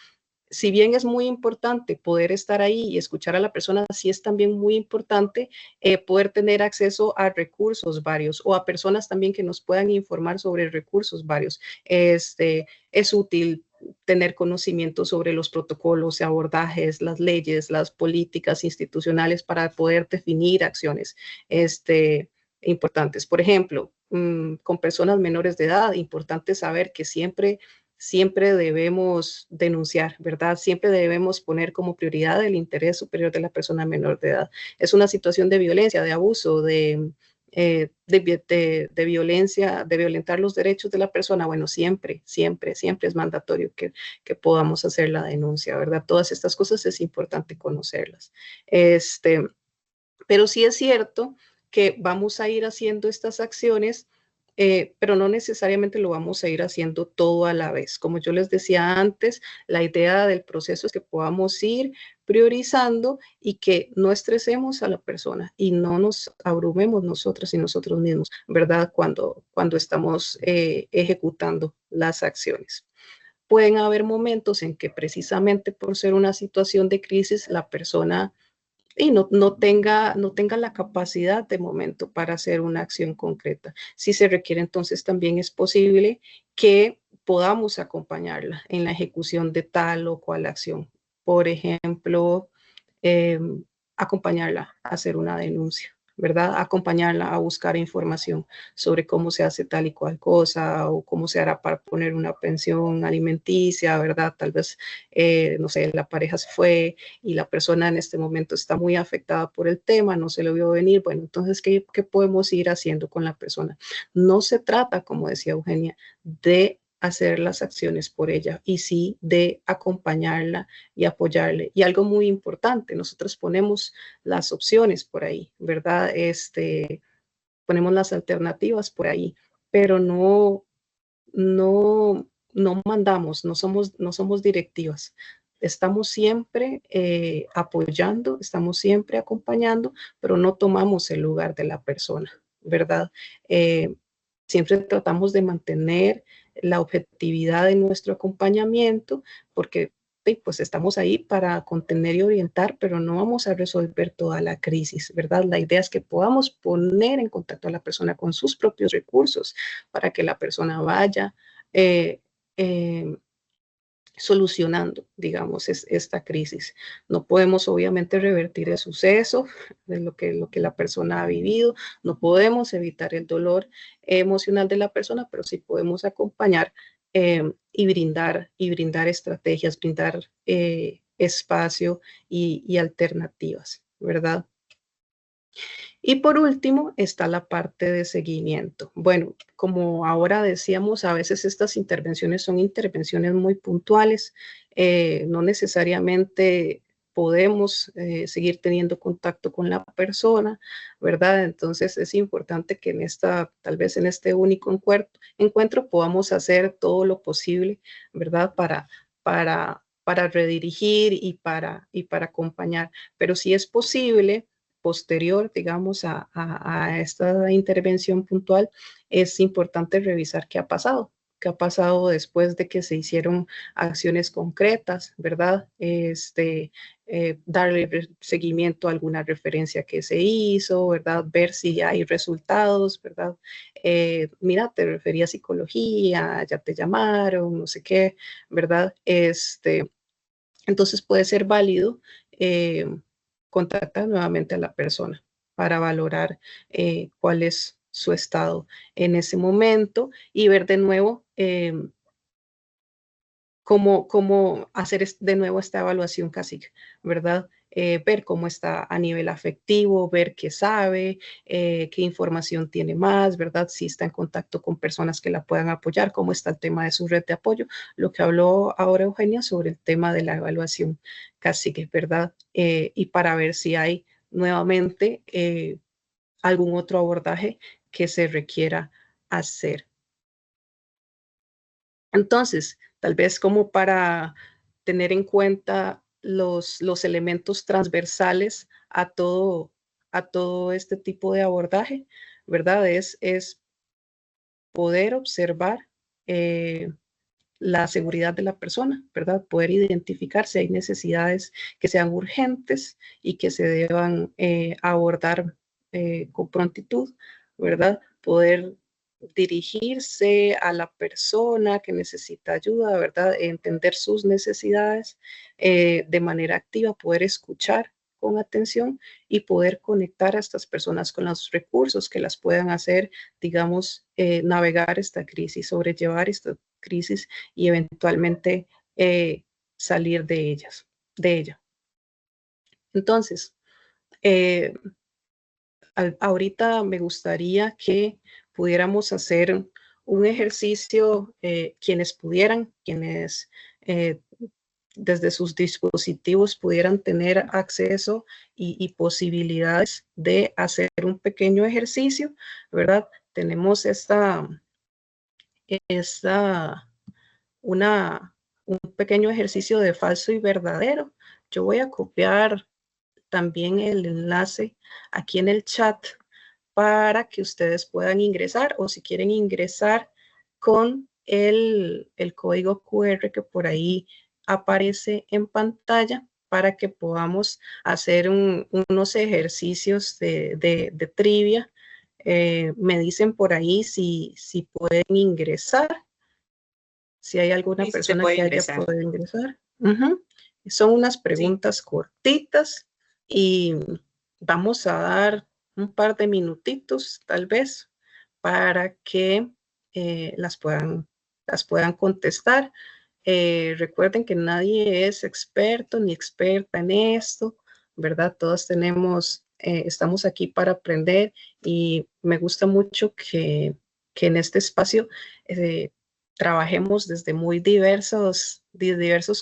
si bien es muy importante poder estar ahí y escuchar a la persona, sí es también muy importante poder tener acceso a recursos varios o a personas también que nos puedan informar sobre recursos varios. Es útil tener conocimiento sobre los protocolos, abordajes, las leyes, las políticas institucionales para poder definir acciones importantes. Por ejemplo, con personas menores de edad, importante saber que siempre debemos denunciar, ¿verdad? Siempre debemos poner como prioridad el interés superior de la persona menor de edad. Es una situación de violencia, de abuso, de violencia, de violentar los derechos de la persona. Bueno, siempre es mandatorio que podamos hacer la denuncia, ¿verdad? Todas estas cosas es importante conocerlas. Pero sí es cierto que vamos a ir haciendo estas acciones, pero no necesariamente lo vamos a ir haciendo todo a la vez. Como yo les decía antes, la idea del proceso es que podamos ir priorizando y que no estresemos a la persona y no nos abrumemos nosotras y nosotros mismos, ¿verdad? Cuando estamos ejecutando las acciones. Pueden haber momentos en que precisamente por ser una situación de crisis, la persona y no tenga la capacidad de momento para hacer una acción concreta. Si se requiere, entonces también es posible que podamos acompañarla en la ejecución de tal o cual acción. Por ejemplo, eh, acompañarla a hacer una denuncia, ¿verdad? Acompañarla a buscar información sobre cómo se hace tal y cual cosa o cómo se hará para poner una pensión alimenticia, ¿verdad? Tal vez, no sé, la pareja se fue y la persona en este momento está muy afectada por el tema, no se lo vio venir. Bueno, entonces, ¿qué podemos ir haciendo con la persona? No se trata, como decía Eugenia, de hacer las acciones por ella y sí de acompañarla y apoyarle. Y algo muy importante, nosotros ponemos las opciones por ahí, ¿verdad? Ponemos las alternativas por ahí, pero no mandamos, no somos directivas. Estamos siempre apoyando, estamos siempre acompañando, pero no tomamos el lugar de la persona, ¿verdad? Siempre tratamos de mantener la objetividad de nuestro acompañamiento, porque pues estamos ahí para contener y orientar, pero no vamos a resolver toda la crisis, ¿verdad? La idea es que podamos poner en contacto a la persona con sus propios recursos para que la persona vaya eh, eh, solucionando, digamos, esta crisis. No podemos obviamente revertir el suceso de lo que la persona ha vivido, no podemos evitar el dolor emocional de la persona, pero sí podemos acompañar y brindar estrategias, brindar espacio y alternativas, ¿verdad? Y por último está la parte de seguimiento. Bueno, como ahora decíamos, a veces estas intervenciones son intervenciones muy puntuales, no necesariamente podemos seguir teniendo contacto con la persona, ¿verdad? Entonces es importante que tal vez en este único encuentro podamos hacer todo lo posible, ¿verdad? Para redirigir y para acompañar. Pero si es posible, posterior, digamos, a esta intervención puntual, es importante revisar qué ha pasado después de que se hicieron acciones concretas, ¿verdad? Darle seguimiento a alguna referencia que se hizo, ¿verdad? Ver si ya hay resultados, ¿verdad? Mira, te refería a psicología, ya te llamaron, no sé qué, ¿verdad? Entonces puede ser válido contactar nuevamente a la persona para valorar cuál es su estado en ese momento y ver de nuevo cómo hacer de nuevo esta evaluación casi, ¿verdad? Ver cómo está a nivel afectivo, ver qué sabe, qué información tiene más, ¿verdad? Si está en contacto con personas que la puedan apoyar, cómo está el tema de su red de apoyo, lo que habló ahora Eugenia sobre el tema de la evaluación cacique, ¿verdad? Y para ver si hay nuevamente algún otro abordaje que se requiera hacer. Entonces, tal vez como para tener en cuenta los elementos transversales a todo este tipo de abordaje, ¿verdad? Es poder observar la seguridad de la persona, ¿verdad? Poder identificar si hay necesidades que sean urgentes y que se deban abordar con prontitud, ¿verdad? Poder dirigirse a la persona que necesita ayuda, ¿verdad? Entender sus necesidades de manera activa, poder escuchar con atención y poder conectar a estas personas con los recursos que las puedan hacer, digamos, navegar esta crisis, sobrellevar esta crisis y eventualmente salir de ella. Entonces, ahorita me gustaría que pudiéramos hacer un ejercicio, quienes desde sus dispositivos pudieran tener acceso y posibilidades de hacer un pequeño ejercicio, ¿verdad? Tenemos un pequeño ejercicio de falso y verdadero. Yo voy a copiar también el enlace aquí en el chat para que ustedes puedan ingresar, o si quieren ingresar con el código QR que por ahí aparece en pantalla, para que podamos hacer unos ejercicios de trivia. Me dicen por ahí si pueden ingresar, si hay alguna persona que haya podido ingresar. Son unas preguntas cortitas y vamos a dar un par de minutitos tal vez para que las puedan contestar. Recuerden que nadie es experto ni experta en esto, ¿verdad? Todos estamos aquí para aprender y me gusta mucho que en este espacio trabajemos desde muy diversos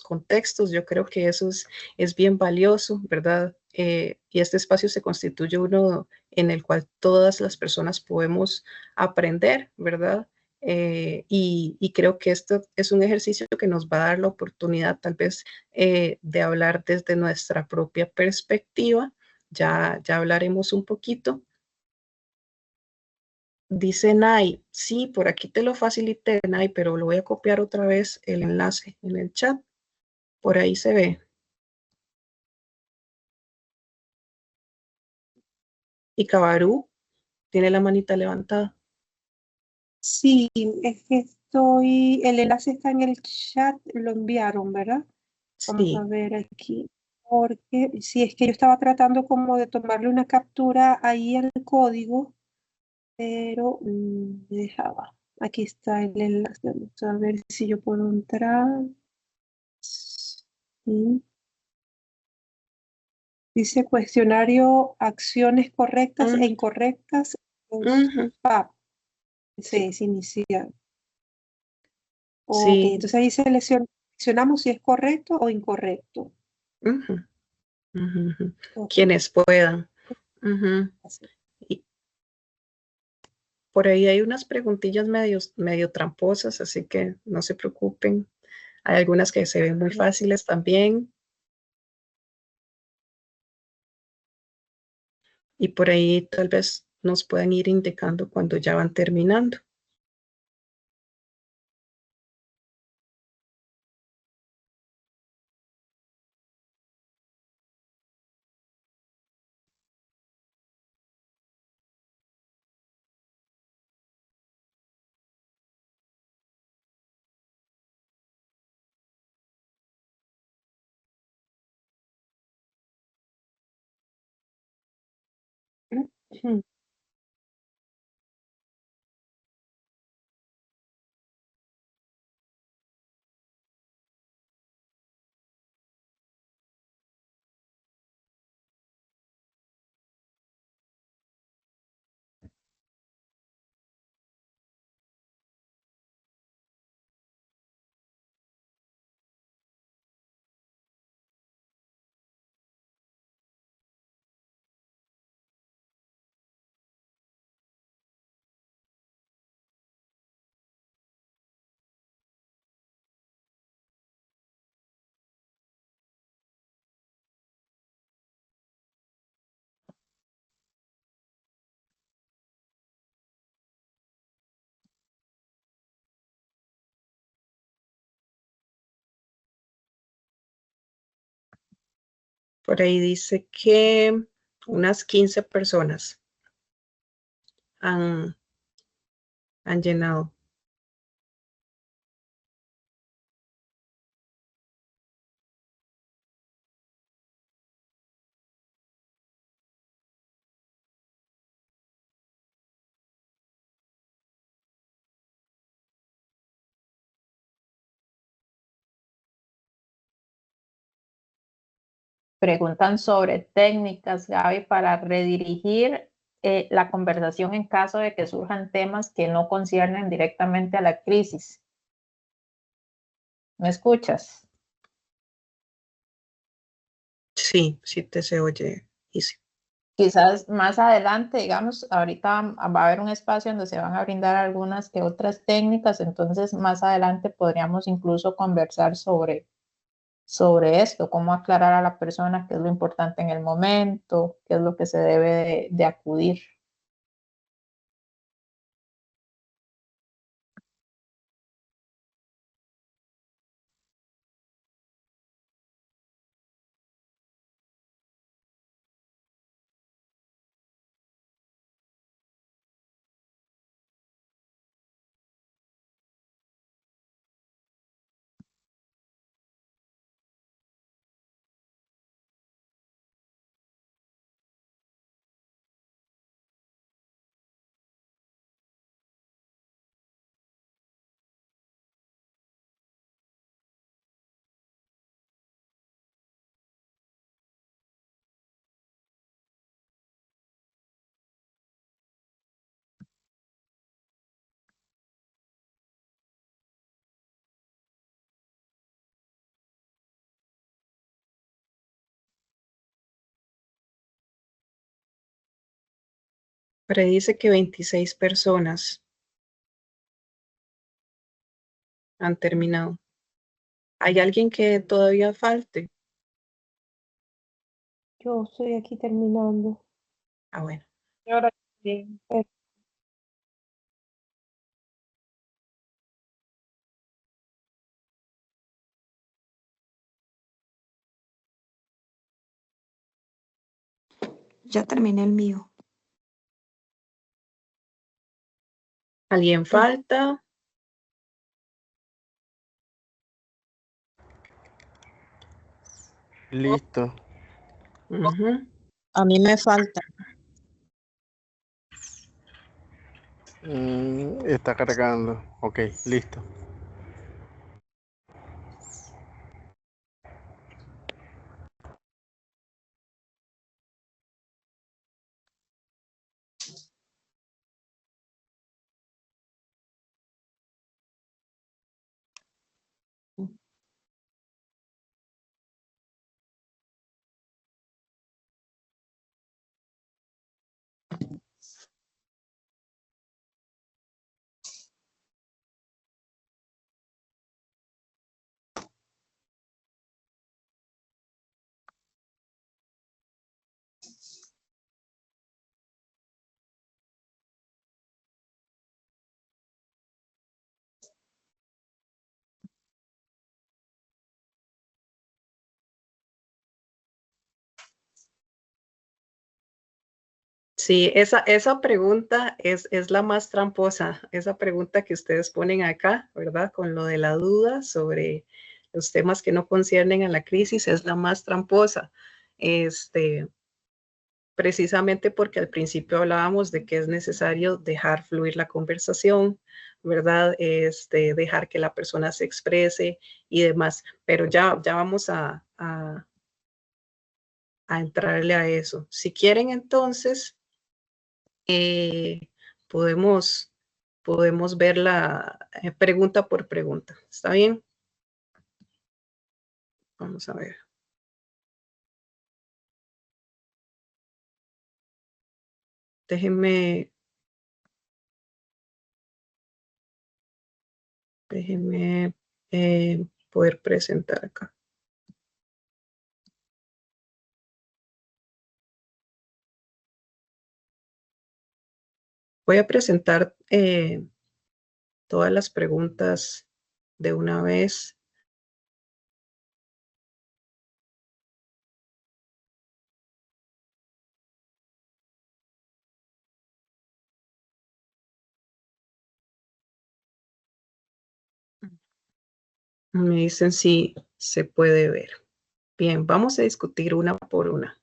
contextos. Yo creo que eso es bien valioso, ¿verdad? Y este espacio se constituye uno en el cual todas las personas podemos aprender, ¿verdad? Y creo que esto es un ejercicio que nos va a dar la oportunidad tal vez de hablar desde nuestra propia perspectiva. Ya hablaremos un poquito. Dice Nay, sí, por aquí te lo facilité, Nay, pero lo voy a copiar otra vez el enlace en el chat. Por ahí se ve. Y Cabarú tiene la manita levantada. Sí, es que el enlace está en el chat, lo enviaron, ¿verdad? Vamos a Sí. ver aquí, porque si es que yo estaba tratando como de tomarle una captura ahí al código, pero me dejaba. Aquí está el enlace, vamos a ver si yo puedo entrar. Sí. Dice cuestionario, acciones correctas e incorrectas. PAP, Sí, es inicial. Ok, sí. entonces ahí seleccionamos si es correcto o incorrecto. Ujú, ujú, ujú. Ok, Quienes puedan. Ujú. así. Y por ahí hay unas preguntillas medio tramposas, así que no se preocupen. Hay algunas que se ven muy fáciles también. Y por ahí tal vez nos puedan ir indicando cuando ya van terminando. Ujú. Por ahí dice que unas 15 personas han, han llenado. Preguntan sobre técnicas, Gaby, para redirigir la conversación en caso de que surjan temas que no conciernen directamente a la crisis. ¿Me escuchas? Sí, sí te se oye. Sí. Quizás más adelante, digamos, ahorita va a haber un espacio donde se van a brindar algunas que otras técnicas, entonces más adelante podríamos incluso conversar sobre esto, cómo aclarar a la persona qué es lo importante en el momento, qué es lo que se debe de acudir. Predice que 26 personas han terminado. ¿Hay alguien que todavía falte? Yo estoy aquí terminando. Ah, bueno. Ahora sí. Ya terminé el mío. ¿Alguien falta? Listo. Ujú. A mí me falta. Está cargando. Ok, listo. Sí, esa pregunta es la más tramposa, esa pregunta que ustedes ponen acá, ¿verdad? Con lo de la duda sobre los temas que no conciernen a la crisis, es la más tramposa. Precisamente porque al principio hablábamos de que es necesario dejar fluir la conversación, ¿verdad? Dejar que la persona se exprese y demás, pero ya vamos a entrarle a eso. Si quieren, entonces, podemos ver la pregunta por pregunta. ¿Está bien? Vamos a ver. Déjenme poder presentar acá. Voy a presentar todas las preguntas de una vez. Me dicen si se puede ver. Bien, vamos a discutir una por una.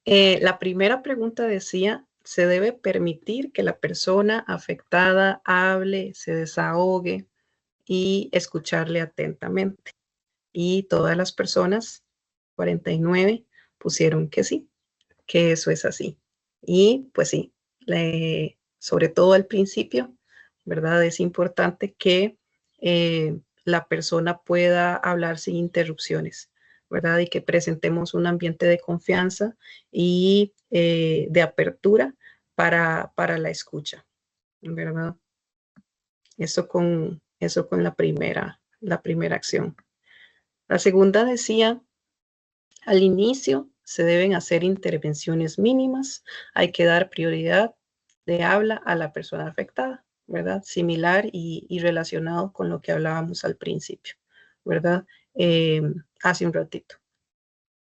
La primera pregunta decía, ¿se debe permitir que la persona afectada hable, se desahogue y escucharle atentamente? Y todas las personas, 49, pusieron que sí, que eso es así. Y pues sí, sobre todo al principio, ¿verdad? Es importante que la persona pueda hablar sin interrupciones, ¿verdad? Y que presentemos un ambiente de confianza y de apertura para la escucha, ¿verdad? Eso con la primera acción. La segunda decía, al inicio se deben hacer intervenciones mínimas, hay que dar prioridad de habla a la persona afectada, ¿verdad? Similar y relacionado con lo que hablábamos al principio, ¿verdad? Hace un ratito.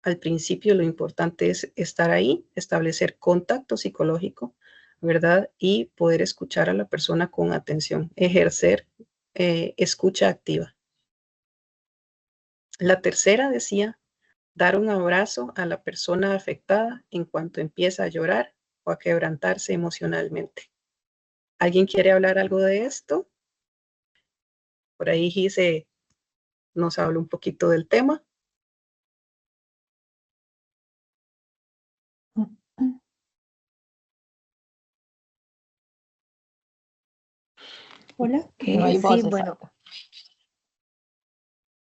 Al principio lo importante es estar ahí, establecer contacto psicológico, ¿verdad? Y poder escuchar a la persona con atención, ejercer escucha activa. La tercera decía, dar un abrazo a la persona afectada en cuanto empieza a llorar o a quebrantarse emocionalmente. ¿Alguien quiere hablar algo de esto? Por ahí Gise nos habla un poquito del tema. Hola. No hay Sí, voces bueno, acá.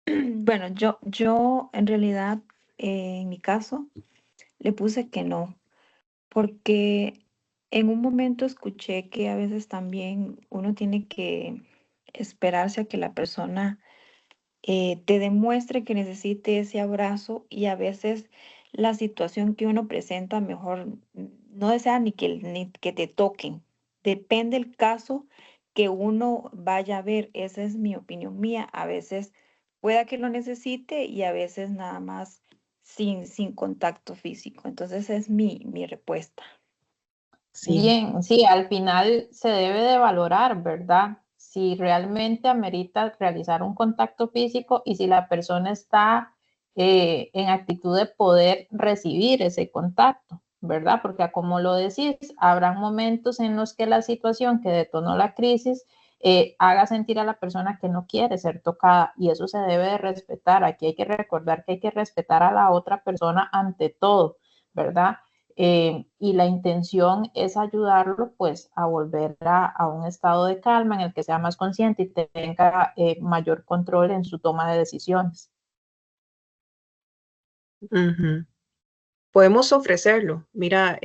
bueno, yo en realidad, en mi caso, le puse que no, porque en un momento escuché que a veces también uno tiene que esperarse a que la persona te demuestre que necesite ese abrazo y a veces la situación que uno presenta mejor no desea ni que te toquen. Depende el caso que uno vaya a ver. Esa es mi opinión mía. A veces pueda que lo necesite y a veces nada más sin contacto físico. Entonces es mi respuesta. Sí, Bien, sí, al final se debe de valorar, ¿verdad? Si realmente amerita realizar un contacto físico y si la persona está en actitud de poder recibir ese contacto, ¿verdad? Porque como lo decís, habrá momentos en los que la situación que detonó la crisis haga sentir a la persona que no quiere ser tocada y eso se debe de respetar. Aquí hay que recordar que hay que respetar a la otra persona ante todo, ¿verdad? Y la intención es ayudarlo pues a volver a un estado de calma en el que sea más consciente y tenga mayor control en su toma de decisiones. ujú. Podemos ofrecerlo. Mira,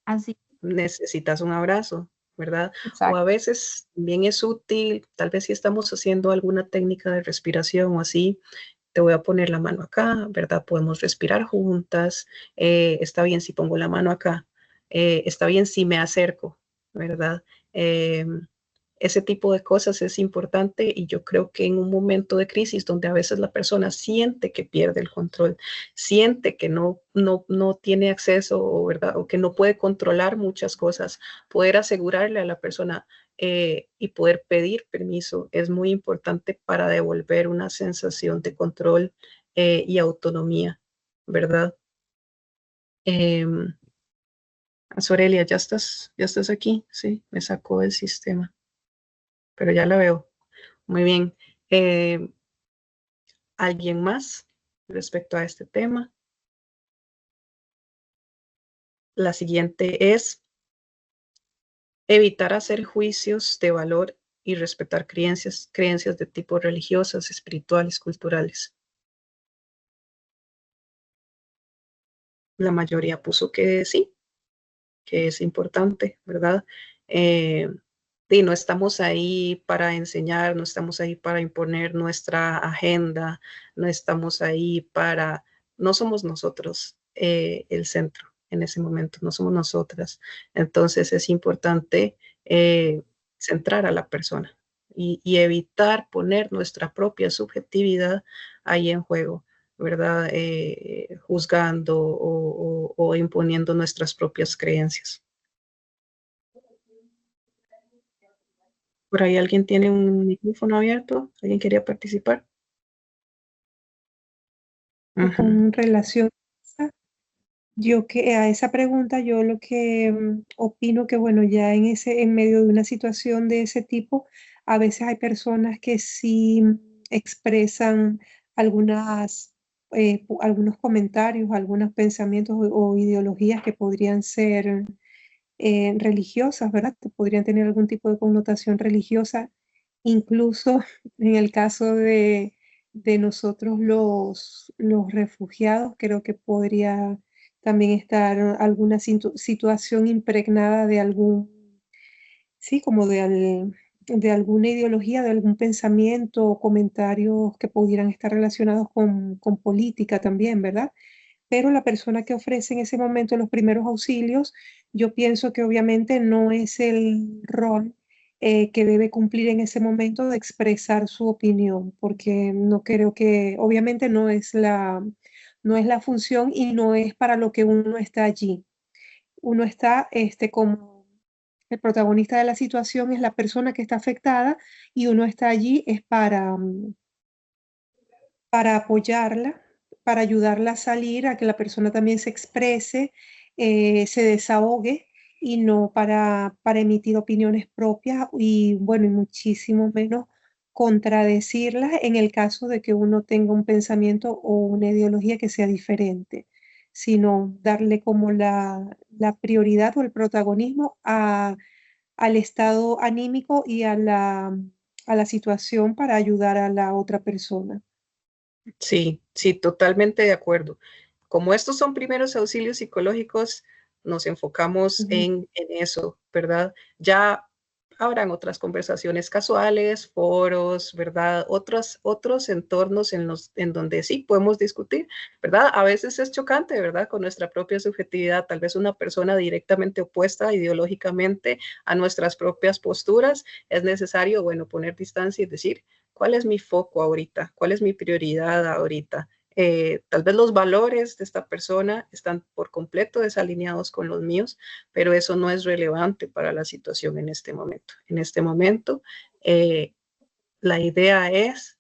Así, necesitas un abrazo, ¿verdad? O a Exacto. veces también es útil, tal vez si estamos haciendo alguna técnica de respiración o así, te voy a poner la mano acá, ¿verdad? Podemos respirar juntas. Está bien si pongo la mano acá. Está bien si me acerco, ¿verdad? Eh, ese tipo de cosas es importante y yo creo que en un momento de crisis donde a veces la persona siente que pierde el control, siente que no tiene acceso o, ¿verdad? O que no puede controlar muchas cosas, poder asegurarle a la persona y poder pedir permiso es muy importante para devolver una sensación de control y autonomía, ¿verdad? Sorelia, ya estás aquí, sí, me sacó del sistema, pero ya la veo. Muy bien. Eh, ¿Alguien más respecto a este tema? La siguiente es evitar hacer juicios de valor y respetar creencias de tipo religiosas, espirituales, culturales. La mayoría puso que sí, que es importante, ¿verdad? Eh, y no estamos ahí para enseñar, no estamos ahí para imponer nuestra agenda, no estamos ahí para, no somos nosotros el centro en ese momento, no somos nosotras. Entonces es importante centrar a la persona y evitar poner nuestra propia subjetividad ahí en juego, ¿verdad? Juzgando o imponiendo nuestras propias creencias. Por ahí alguien tiene un micrófono abierto, alguien quería participar. Ujú. Con relación yo que a esa pregunta, yo lo que opino que, bueno, ya en medio de una situación de ese tipo, a veces hay personas que sí expresan algunos comentarios, algunos pensamientos o ideologías que podrían ser religiosas, ¿verdad? Que podrían tener algún tipo de connotación religiosa, incluso en el caso de nosotros los refugiados, creo que podría también estar alguna situación impregnada de sí, como de alguna ideología, de algún pensamiento o comentarios que pudieran estar relacionados con política también, ¿verdad? Pero la persona que ofrece en ese momento los primeros auxilios, yo pienso que obviamente no es el rol que debe cumplir en ese momento de expresar su opinión, porque no creo que, obviamente no es la función y no es para lo que uno está allí. Uno está como el protagonista de la situación, es la persona que está afectada y uno está allí es para apoyarla, para ayudarla a salir, a que la persona también se exprese, se desahogue y no para emitir opiniones propias y bueno, y muchísimo menos contradecirlas en el caso de que uno tenga un pensamiento o una ideología que sea diferente, sino darle como la prioridad o el protagonismo al estado anímico y a la situación para ayudar a la otra persona. Sí, sí, totalmente de acuerdo. Como estos son primeros auxilios psicológicos, nos enfocamos en eso, ¿verdad? Ya habrán otras conversaciones casuales, foros, ¿verdad? Otros entornos en donde sí podemos discutir, ¿verdad? A veces es chocante, ¿verdad? Con nuestra propia subjetividad, tal vez una persona directamente opuesta ideológicamente a nuestras propias posturas, es necesario, bueno, poner distancia y decir, ¿cuál es mi foco ahorita? ¿Cuál es mi prioridad ahorita? Tal vez los valores de esta persona están por completo desalineados con los míos, pero eso no es relevante para la situación en este momento. En este momento, la idea es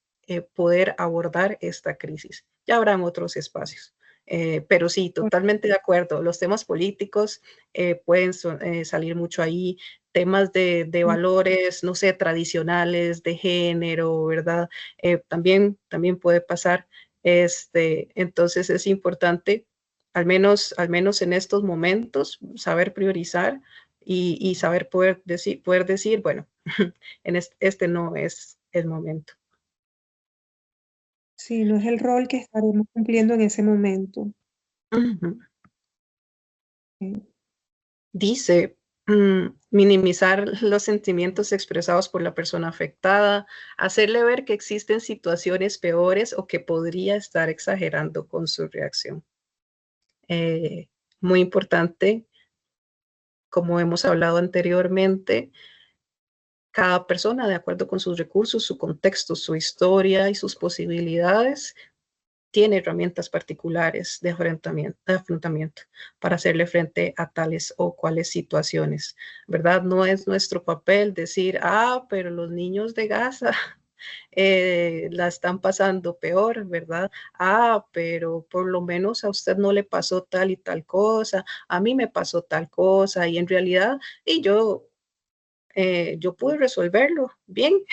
poder abordar esta crisis. Ya habrán otros espacios. Pero sí, totalmente de acuerdo. Los temas políticos pueden salir mucho ahí, temas de valores, no sé, tradicionales, de género, ¿verdad? También puede pasar. Entonces es importante, al menos en estos momentos, saber priorizar y saber poder decir, bueno, en este no es el momento. Sí, no es el rol que estaremos cumpliendo en ese momento. Ujú. Sí. Dice, minimizar los sentimientos expresados por la persona afectada, hacerle ver que existen situaciones peores o que podría estar exagerando con su reacción. Muy importante, como hemos hablado anteriormente, cada persona, de acuerdo con sus recursos, su contexto, su historia y sus posibilidades, tiene herramientas particulares de afrontamiento para hacerle frente a tales o cuales situaciones, ¿verdad? No es nuestro papel decir, pero los niños de Gaza la están pasando peor, ¿verdad? Pero por lo menos a usted no le pasó tal y tal cosa, a mí me pasó tal cosa, y en realidad, yo pude resolverlo bien,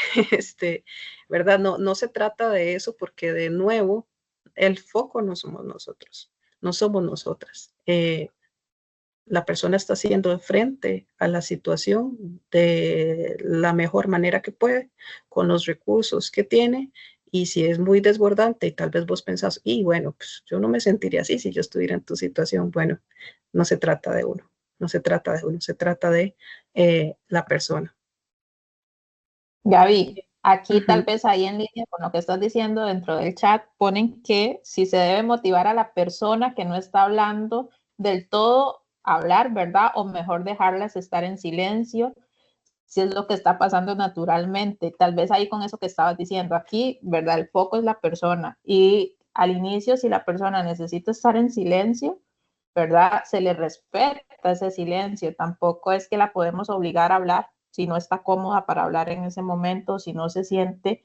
¿verdad? No se trata de eso porque de nuevo, el foco no somos nosotros, no somos nosotras. La persona está haciendo frente a la situación de la mejor manera que puede, con los recursos que tiene, y si es muy desbordante y tal vez vos pensás, y bueno, pues yo no me sentiría así si yo estuviera en tu situación. Bueno, no se trata de uno, no se trata de uno, se trata de la persona. Gaby, aquí tal Ujú. vez ahí en línea con lo que estás diciendo dentro del chat, ponen que si se debe motivar a la persona que no está hablando del todo a hablar, ¿verdad? O mejor dejarlas estar en silencio, si es lo que está pasando naturalmente. Tal vez ahí con eso que estabas diciendo, aquí, ¿verdad? El foco es la persona. Y al inicio, si la persona necesita estar en silencio, ¿verdad? Se le respeta ese silencio. Tampoco es que la podemos obligar a hablar si no está cómoda para hablar en ese momento, si no se siente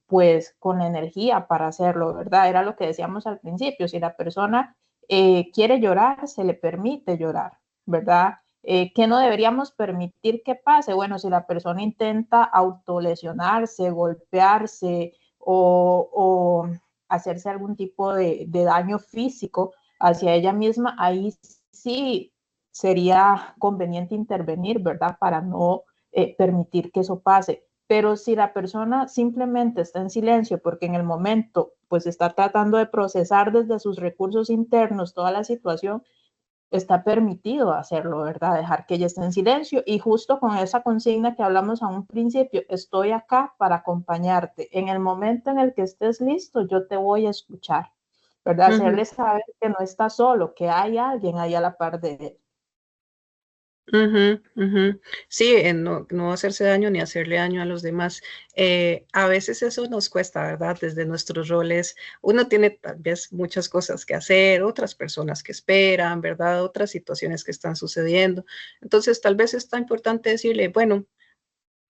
pues con energía para hacerlo, ¿verdad? Era lo que decíamos al principio, si la persona quiere llorar, se le permite llorar, ¿verdad? ¿Qué no deberíamos permitir que pase? Bueno, si la persona intenta autolesionarse, golpearse o hacerse algún tipo de daño físico hacia ella misma, ahí sí sería conveniente intervenir, ¿verdad? Para no permitir que eso pase. Pero si la persona simplemente está en silencio porque en el momento pues está tratando de procesar desde sus recursos internos toda la situación, está permitido hacerlo, ¿verdad? Dejar que ella esté en silencio y justo con esa consigna que hablamos a un principio, estoy acá para acompañarte. En el momento en el que estés listo, yo te voy a escuchar, ¿verdad? Ujú. Hacerle saber que no está solo, que hay alguien ahí a la par de él. Ujú, ujú. Sí, no hacerse daño ni hacerle daño a los demás. A veces eso nos cuesta, ¿verdad? Desde nuestros roles, uno tiene tal vez muchas cosas que hacer, otras personas que esperan, ¿verdad? Otras situaciones que están sucediendo. Entonces, tal vez está importante decirle, bueno,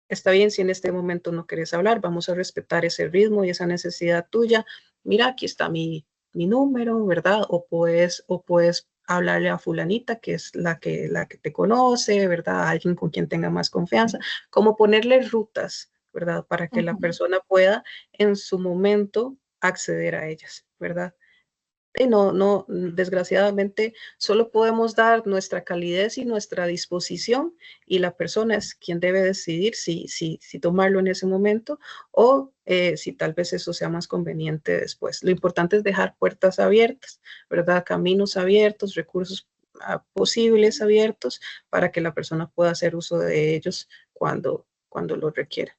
está bien si en este momento no quieres hablar, vamos a respetar ese ritmo y esa necesidad tuya. Mira, aquí está mi número, ¿verdad? O puedes hablarle a fulanita, que es la que te conoce, ¿verdad? Alguien con quien tenga más confianza, como ponerle rutas, ¿verdad? Para que la persona pueda en su momento acceder a ellas, ¿verdad? Y desgraciadamente, solo podemos dar nuestra calidez y nuestra disposición, y la persona es quien debe decidir si tomarlo en ese momento o si tal vez eso sea más conveniente después. Lo importante es dejar puertas abiertas, ¿verdad? Caminos abiertos, recursos posibles, abiertos, para que la persona pueda hacer uso de ellos cuando lo requiera.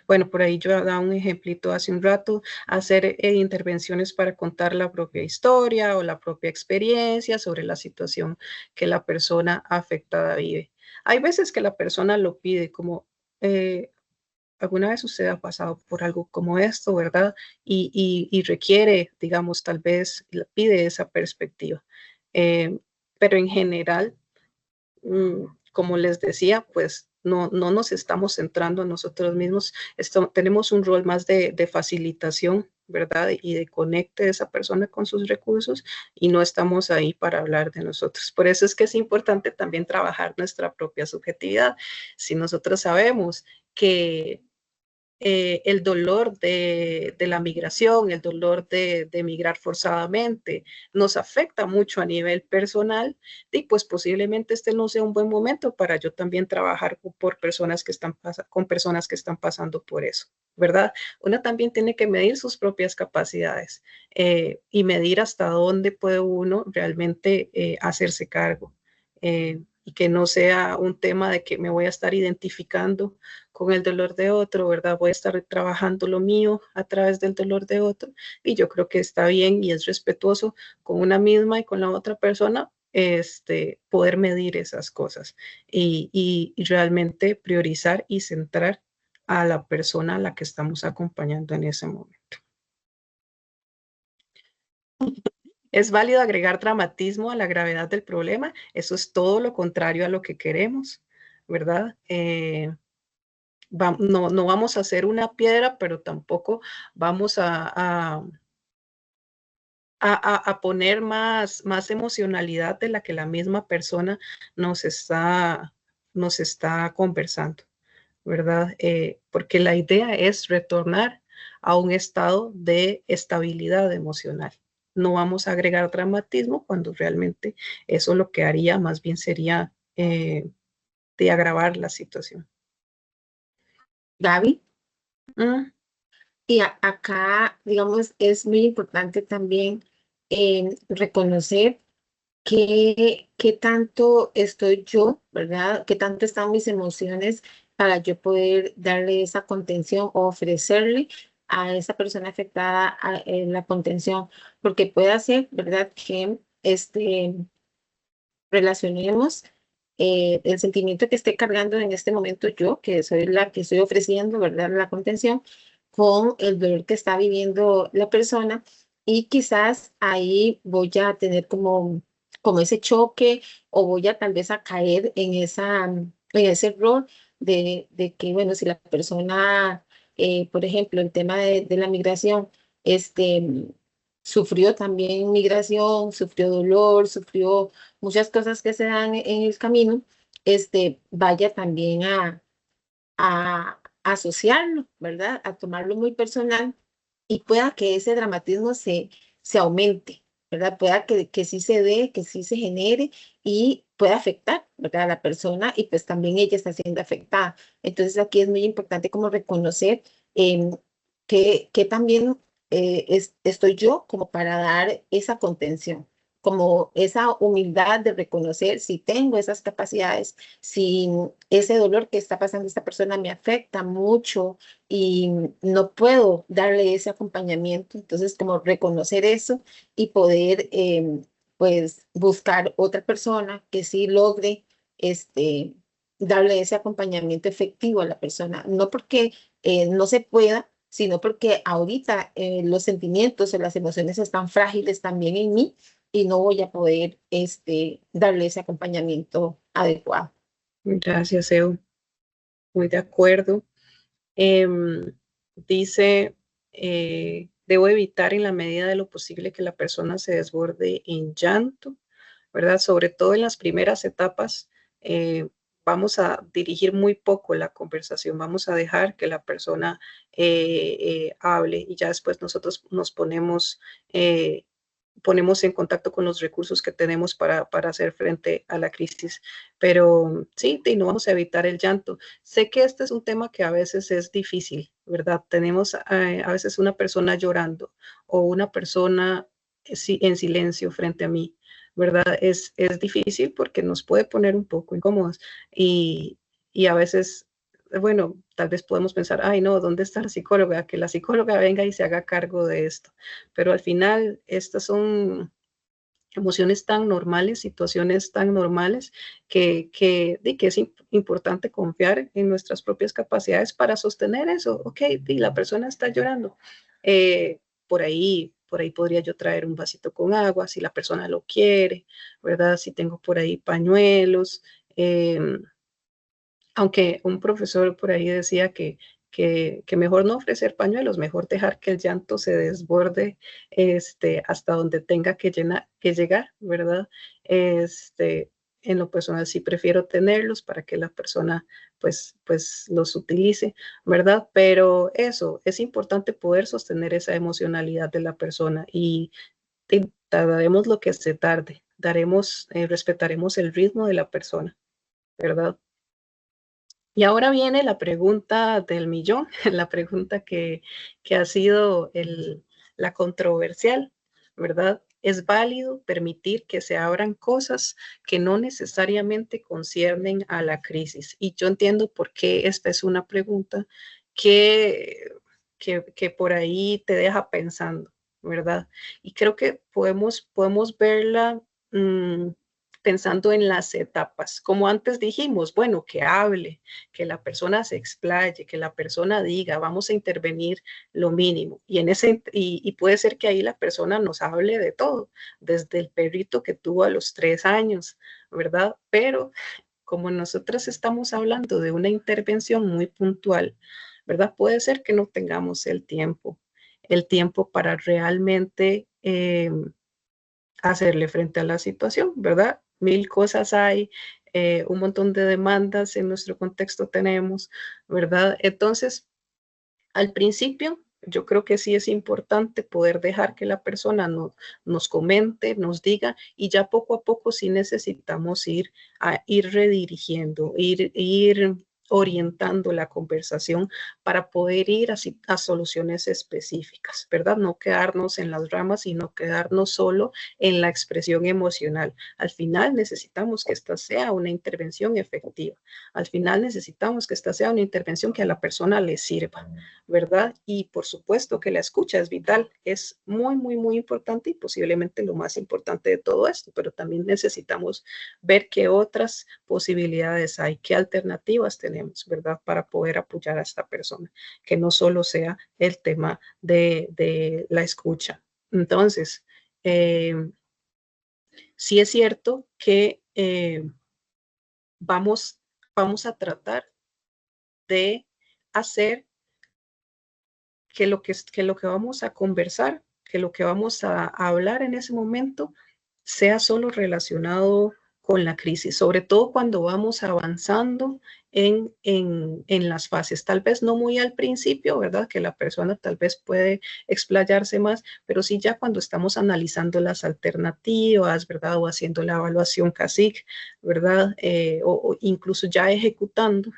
Bueno, por ahí yo daba un ejemplito hace un rato, hacer intervenciones para contar la propia historia o la propia experiencia sobre la situación que la persona afectada vive. Hay veces que la persona lo pide, como alguna vez usted ha pasado por algo como esto, ¿verdad? Y requiere, digamos, tal vez pide esa perspectiva. Pero en general, como les decía, pues no nos estamos centrando en nosotros mismos. Tenemos un rol más de facilitación, ¿verdad? Y de conecte de esa persona con sus recursos, y no estamos ahí para hablar de nosotros. Por eso es que es importante también trabajar nuestra propia subjetividad. Si nosotros sabemos que el dolor de la migración, el dolor de emigrar forzadamente, nos afecta mucho a nivel personal, y pues posiblemente este no sea un buen momento para yo también trabajar con personas que están pasando por eso, ¿verdad? Una también tiene que medir sus propias capacidades y medir hasta dónde puede uno realmente hacerse cargo. Y que no sea un tema de que me voy a estar identificando con el dolor de otro, ¿verdad? Voy a estar trabajando lo mío a través del dolor de otro, y yo creo que está bien y es respetuoso con una misma y con la otra persona, poder medir esas cosas y realmente priorizar y centrar a la persona a la que estamos acompañando en ese momento. ¿Es válido agregar dramatismo a la gravedad del problema? Eso es todo lo contrario a lo que queremos, ¿verdad? No vamos a hacer una piedra, pero tampoco vamos a poner más emocionalidad de la que la misma persona nos está conversando, ¿verdad? Porque la idea es retornar a un estado de estabilidad emocional. No vamos a agregar dramatismo cuando realmente eso lo que haría más bien sería de agravar la situación. Gaby. Mm. Y acá, digamos, es muy importante también reconocer qué tanto estoy yo, ¿verdad? Qué tanto están mis emociones para yo poder darle esa contención o ofrecerle a esa persona afectada la contención, porque puede ser, ¿verdad? Que relacionemos el sentimiento que esté cargando en este momento yo, que soy la que estoy ofreciendo, ¿verdad? La contención, con el dolor que está viviendo la persona, y quizás ahí voy a tener como ese choque, o voy a tal vez a caer en ese error de que, bueno, si la persona, por ejemplo, el tema de la migración, sufrió también migración, sufrió dolor, sufrió muchas cosas que se dan en el camino, vaya también a asociarlo, ¿verdad? A tomarlo muy personal, y pueda que ese dramatismo se aumente, ¿verdad? Pueda que sí se dé, que sí se genere, y pueda afectar, ¿verdad? A la persona, y pues también ella está siendo afectada. Entonces aquí es muy importante como reconocer que también estoy yo como para dar esa contención, como esa humildad de reconocer si tengo esas capacidades, si ese dolor que está pasando esta persona me afecta mucho y no puedo darle ese acompañamiento. Entonces, como reconocer eso y poder, pues, buscar otra persona que sí logre darle ese acompañamiento efectivo a la persona. No porque no se pueda, sino porque ahorita los sentimientos o las emociones están frágiles también en mí, y no voy a poder darle ese acompañamiento adecuado. Gracias, Eu. Muy de acuerdo. Dice, debo evitar en la medida de lo posible que la persona se desborde en llanto, ¿verdad? Sobre todo en las primeras etapas, vamos a dirigir muy poco la conversación, vamos a dejar que la persona hable, y ya después nosotros nos ponemos ponemos en contacto con los recursos que tenemos para hacer frente a la crisis. Pero sí, y no vamos a evitar el llanto. Sé que este es un tema que a veces es difícil, ¿verdad? Tenemos a veces una persona llorando o una persona en silencio frente a mí, ¿verdad? Es difícil porque nos puede poner un poco incómodos y a veces, bueno, tal vez podemos pensar, ay no, ¿dónde está la psicóloga? Que la psicóloga venga y se haga cargo de esto. Pero al final, estas son emociones tan normales, situaciones tan normales, que es importante confiar en nuestras propias capacidades para sostener eso. Ok, la persona está llorando. Por ahí podría yo traer un vasito con agua, si la persona lo quiere, ¿verdad? Si tengo por ahí pañuelos. Aunque un profesor por ahí decía que mejor no ofrecer pañuelos, mejor dejar que el llanto se desborde hasta donde tenga que llegar, ¿verdad? En lo personal sí prefiero tenerlos para que la persona pues los utilice, ¿verdad? Pero eso, es importante poder sostener esa emocionalidad de la persona y daremos lo que se tarde, respetaremos el ritmo de la persona, ¿verdad? Y ahora viene la pregunta del millón, la pregunta que ha sido la controversial, ¿verdad? ¿Es válido permitir que se abran cosas que no necesariamente conciernen a la crisis? Y yo entiendo por qué esta es una pregunta que por ahí te deja pensando, ¿verdad? Y creo que podemos verla pensando en las etapas. Como antes dijimos, bueno, que hable, que la persona se explaye, que la persona diga, vamos a intervenir lo mínimo. Y puede ser que ahí la persona nos hable de todo, desde el perrito que tuvo a los 3 años, ¿verdad? Pero como nosotras estamos hablando de una intervención muy puntual, ¿verdad? Puede ser que no tengamos el tiempo para realmente hacerle frente a la situación, ¿verdad? 1000 cosas hay, un montón de demandas en nuestro contexto tenemos, ¿verdad? Entonces, al principio, yo creo que sí es importante poder dejar que la persona nos comente, nos diga, y ya poco a poco sí necesitamos ir redirigiendo, ir orientando la conversación para poder ir a soluciones específicas, ¿verdad? No quedarnos en las ramas, sino quedarnos solo en la expresión emocional. Al final necesitamos que esta sea una intervención efectiva. Al final necesitamos que esta sea una intervención que a la persona le sirva, ¿verdad? Y por supuesto que la escucha es vital, es muy, muy, muy importante y posiblemente lo más importante de todo esto, pero también necesitamos ver qué otras posibilidades hay, qué alternativas tenemos, ¿verdad? Para poder apoyar a esta persona, que no solo sea el tema de la escucha. Entonces, sí es cierto que vamos a tratar de hacer que lo que vamos a conversar, que lo que vamos a hablar en ese momento sea solo relacionado con la crisis, sobre todo cuando vamos avanzando en las fases, tal vez no muy al principio, ¿verdad? Que la persona tal vez puede explayarse más, pero sí ya cuando estamos analizando las alternativas, ¿verdad? O haciendo la evaluación CASIC, ¿verdad? O incluso ya ejecutando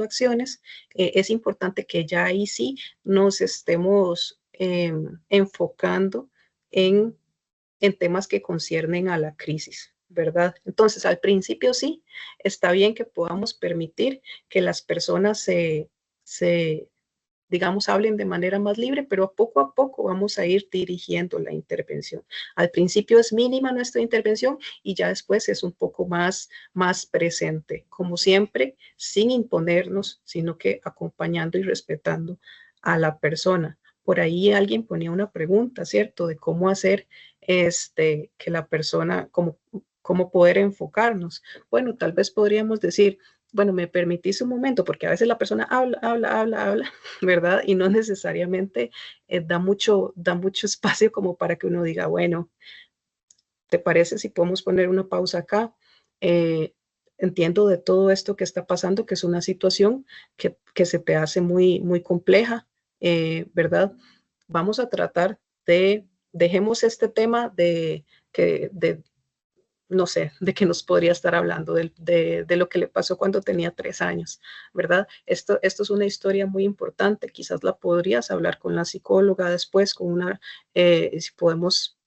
acciones, es importante que ya ahí sí nos estemos enfocando en temas que conciernen a la crisis, ¿verdad? Entonces, al principio sí, está bien que podamos permitir que las personas digamos, hablen de manera más libre, pero poco a poco vamos a ir dirigiendo la intervención. Al principio es mínima nuestra intervención y ya después es un poco más presente, como siempre, sin imponernos, sino que acompañando y respetando a la persona. Por ahí alguien ponía una pregunta, ¿cierto? De cómo hacer que la persona, cómo poder enfocarnos. Bueno, tal vez podríamos decir, bueno, me permitís un momento, porque a veces la persona habla, ¿verdad? Y no necesariamente da mucho espacio como para que uno diga, bueno, ¿te parece si podemos poner una pausa acá? Entiendo de todo esto que está pasando, que es una situación que se te hace muy, muy compleja, ¿verdad? Vamos a tratar de dejemos este tema no sé, de qué nos podría estar hablando, de lo que le pasó cuando tenía 3 años, ¿verdad? Esto es una historia muy importante, quizás la podrías hablar con la psicóloga después, si podemos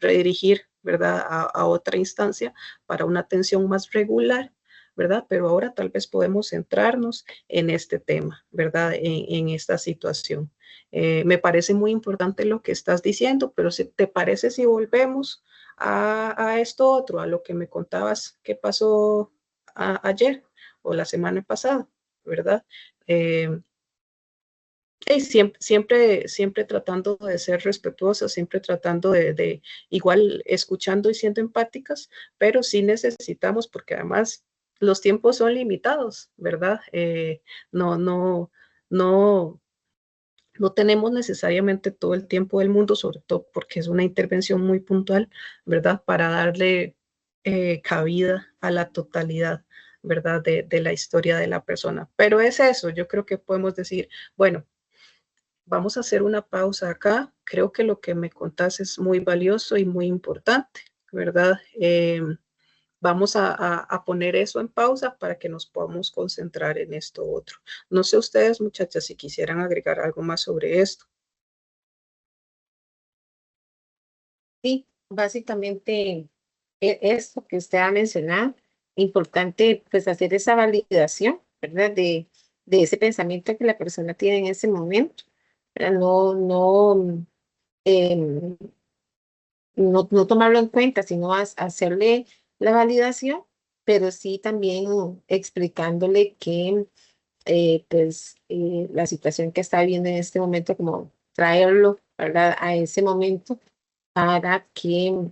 redirigir, ¿verdad? A otra instancia para una atención más regular, ¿verdad? Pero ahora tal vez podemos centrarnos en este tema, ¿verdad? En esta situación. Me parece muy importante lo que estás diciendo, pero si te parece si volvemos a esto otro, a lo que me contabas que pasó ayer o la semana pasada, ¿verdad? Y siempre tratando de ser respetuosas, siempre tratando de igual escuchando y siendo empáticas, pero sí necesitamos, porque además los tiempos son limitados, ¿verdad? No, no, no, no tenemos necesariamente todo el tiempo del mundo, sobre todo porque es una intervención muy puntual, ¿verdad? Para darle cabida a la totalidad, ¿verdad? De la historia de la persona. Pero es eso, yo creo que podemos decir, bueno, vamos a hacer una pausa acá. Creo que lo que me contás es muy valioso y muy importante, ¿verdad? Vamos a poner eso en pausa para que nos podamos concentrar en esto otro. No sé ustedes, muchachas, si quisieran agregar algo más sobre esto. Sí, básicamente esto que usted ha mencionado, importante pues hacer esa validación, ¿verdad? De ese pensamiento que la persona tiene en ese momento, ¿verdad? Em, no tomarlo en cuenta, sino hacerle la validación, pero sí también explicándole que la situación que está viviendo en este momento, como traerlo, ¿verdad? A ese momento para que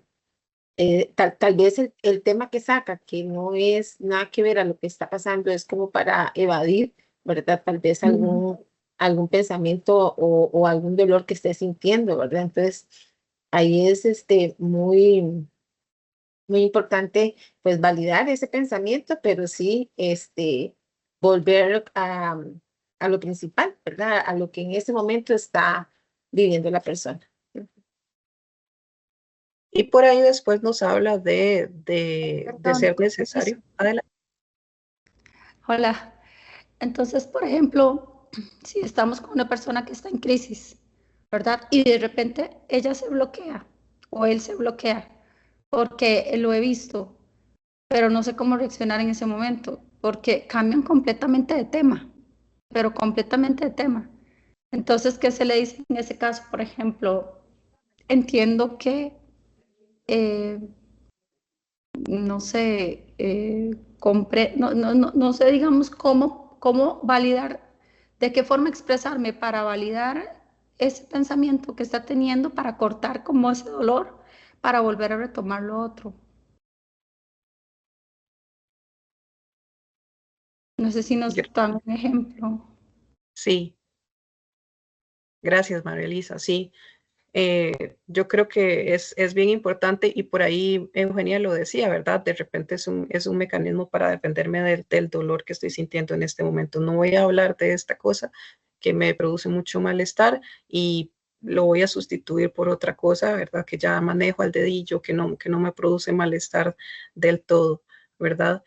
tal vez el tema que saca, que no es nada que ver a lo que está pasando, es como para evadir, ¿verdad? Tal vez algún pensamiento o algún dolor que esté sintiendo, ¿verdad? Entonces, ahí es muy importante, pues, validar ese pensamiento, pero sí, volver a lo principal, ¿verdad? A lo que en ese momento está viviendo la persona. Y por ahí después nos habla de Perdón, ser necesario. Adelante. hola. Entonces, por ejemplo, si estamos con una persona que está en crisis, ¿verdad? Y de repente ella se bloquea o él se bloquea porque lo he visto, pero no sé cómo reaccionar en ese momento, porque cambian completamente de tema, pero completamente de tema. Entonces, ¿qué se le dice en ese caso? Por ejemplo, entiendo que eh, no sé, no sé, digamos, cómo validar, de qué forma expresarme para validar ese pensamiento que está teniendo, para cortar como ese dolor, para volver a retomar lo otro. No sé si nos dan un ejemplo. Sí, gracias, María Elisa. Sí, yo creo que es bien importante y por ahí Eugenia lo decía, ¿verdad? De repente es un mecanismo para defenderme del dolor que estoy sintiendo en este momento. No voy a hablar de esta cosa que me produce mucho malestar y lo voy a sustituir por otra cosa, ¿verdad? Que ya manejo al dedillo, que no me produce malestar del todo, ¿verdad?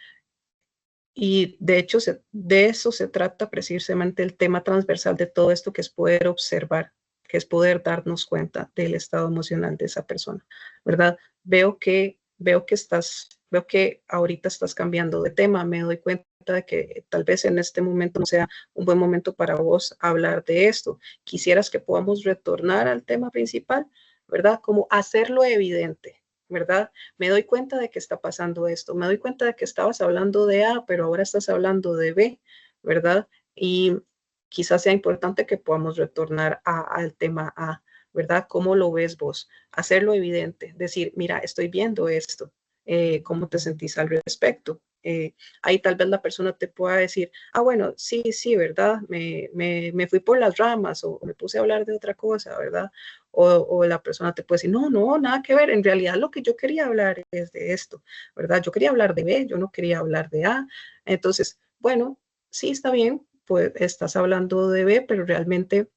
Y de hecho, de eso se trata precisamente el tema transversal de todo esto, que es poder observar, que es poder darnos cuenta del estado emocional de esa persona, ¿verdad? Veo que ahorita estás cambiando de tema, me doy cuenta de que tal vez en este momento no sea un buen momento para vos hablar de esto. Quisieras que podamos retornar al tema principal, ¿verdad? Como hacerlo evidente, ¿verdad? Me doy cuenta de que está pasando esto, me doy cuenta de que estabas hablando de A, pero ahora estás hablando de B, ¿verdad? Y quizás sea importante que podamos retornar al tema A, ¿verdad? ¿Cómo lo ves vos? Hacerlo evidente, decir, mira, estoy viendo esto, ¿cómo te sentís al respecto? Ahí tal vez la persona te pueda decir, ah, bueno, sí, ¿verdad? Me fui por las ramas o me puse a hablar de otra cosa, ¿verdad? O la persona te puede decir, no, nada que ver, en realidad lo que yo quería hablar es de esto, ¿verdad? Yo quería hablar de B, yo no quería hablar de A. Entonces, bueno, sí está bien, pues estás hablando de B, pero realmente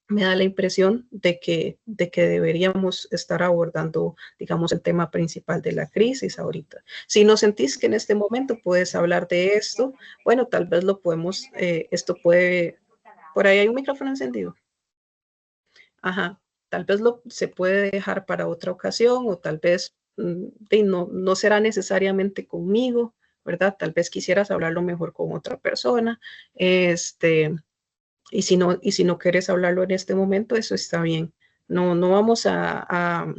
me da la impresión de que deberíamos estar abordando, digamos, el tema principal de la crisis ahorita. Si no sentís que en este momento puedes hablar de esto, bueno, tal vez lo podemos, esto puede, por ahí hay un micrófono encendido. Ajá, tal vez se puede dejar para otra ocasión o tal vez no será necesariamente conmigo, ¿verdad? Tal vez quisieras hablarlo mejor con otra persona, y si no quieres hablarlo en este momento, eso está bien. No vamos no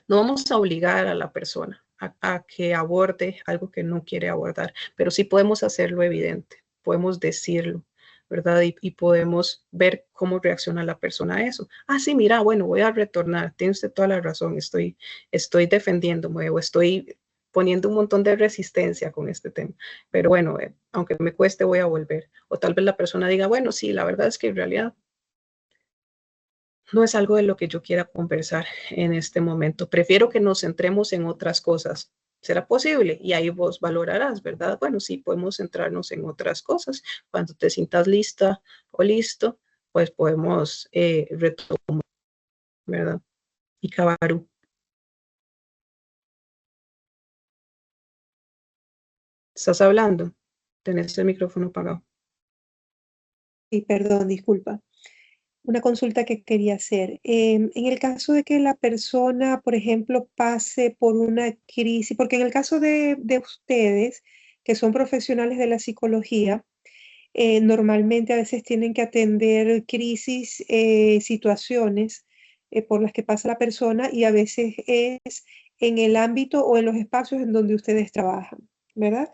vamos a obligar a la persona a que aborde algo que no quiere abordar, pero sí podemos hacerlo evidente, podemos decirlo, ¿verdad? Y podemos ver cómo reacciona la persona a eso. Ah, sí, mira, bueno, voy a retornar, tiene usted toda la razón, estoy defendiéndome o estoy poniendo un montón de resistencia con este tema, pero bueno, aunque me cueste, voy a volver. O tal vez la persona diga, bueno, sí, la verdad es que en realidad no es algo de lo que yo quiera conversar en este momento. Prefiero que nos centremos en otras cosas. ¿Será posible? Y ahí vos valorarás, ¿verdad? Bueno, sí, podemos centrarnos en otras cosas. Cuando te sientas lista o listo, pues podemos retomar, ¿verdad? Y Cabaru. ¿Estás hablando? Tenés el micrófono apagado. Sí, perdón, disculpa. Una consulta que quería hacer. En el caso de que la persona, por ejemplo, pase por una crisis, porque en el caso de ustedes, que son profesionales de la psicología, normalmente a veces tienen que atender crisis, situaciones por las que pasa la persona y a veces es en el ámbito o en los espacios en donde ustedes trabajan, ¿verdad?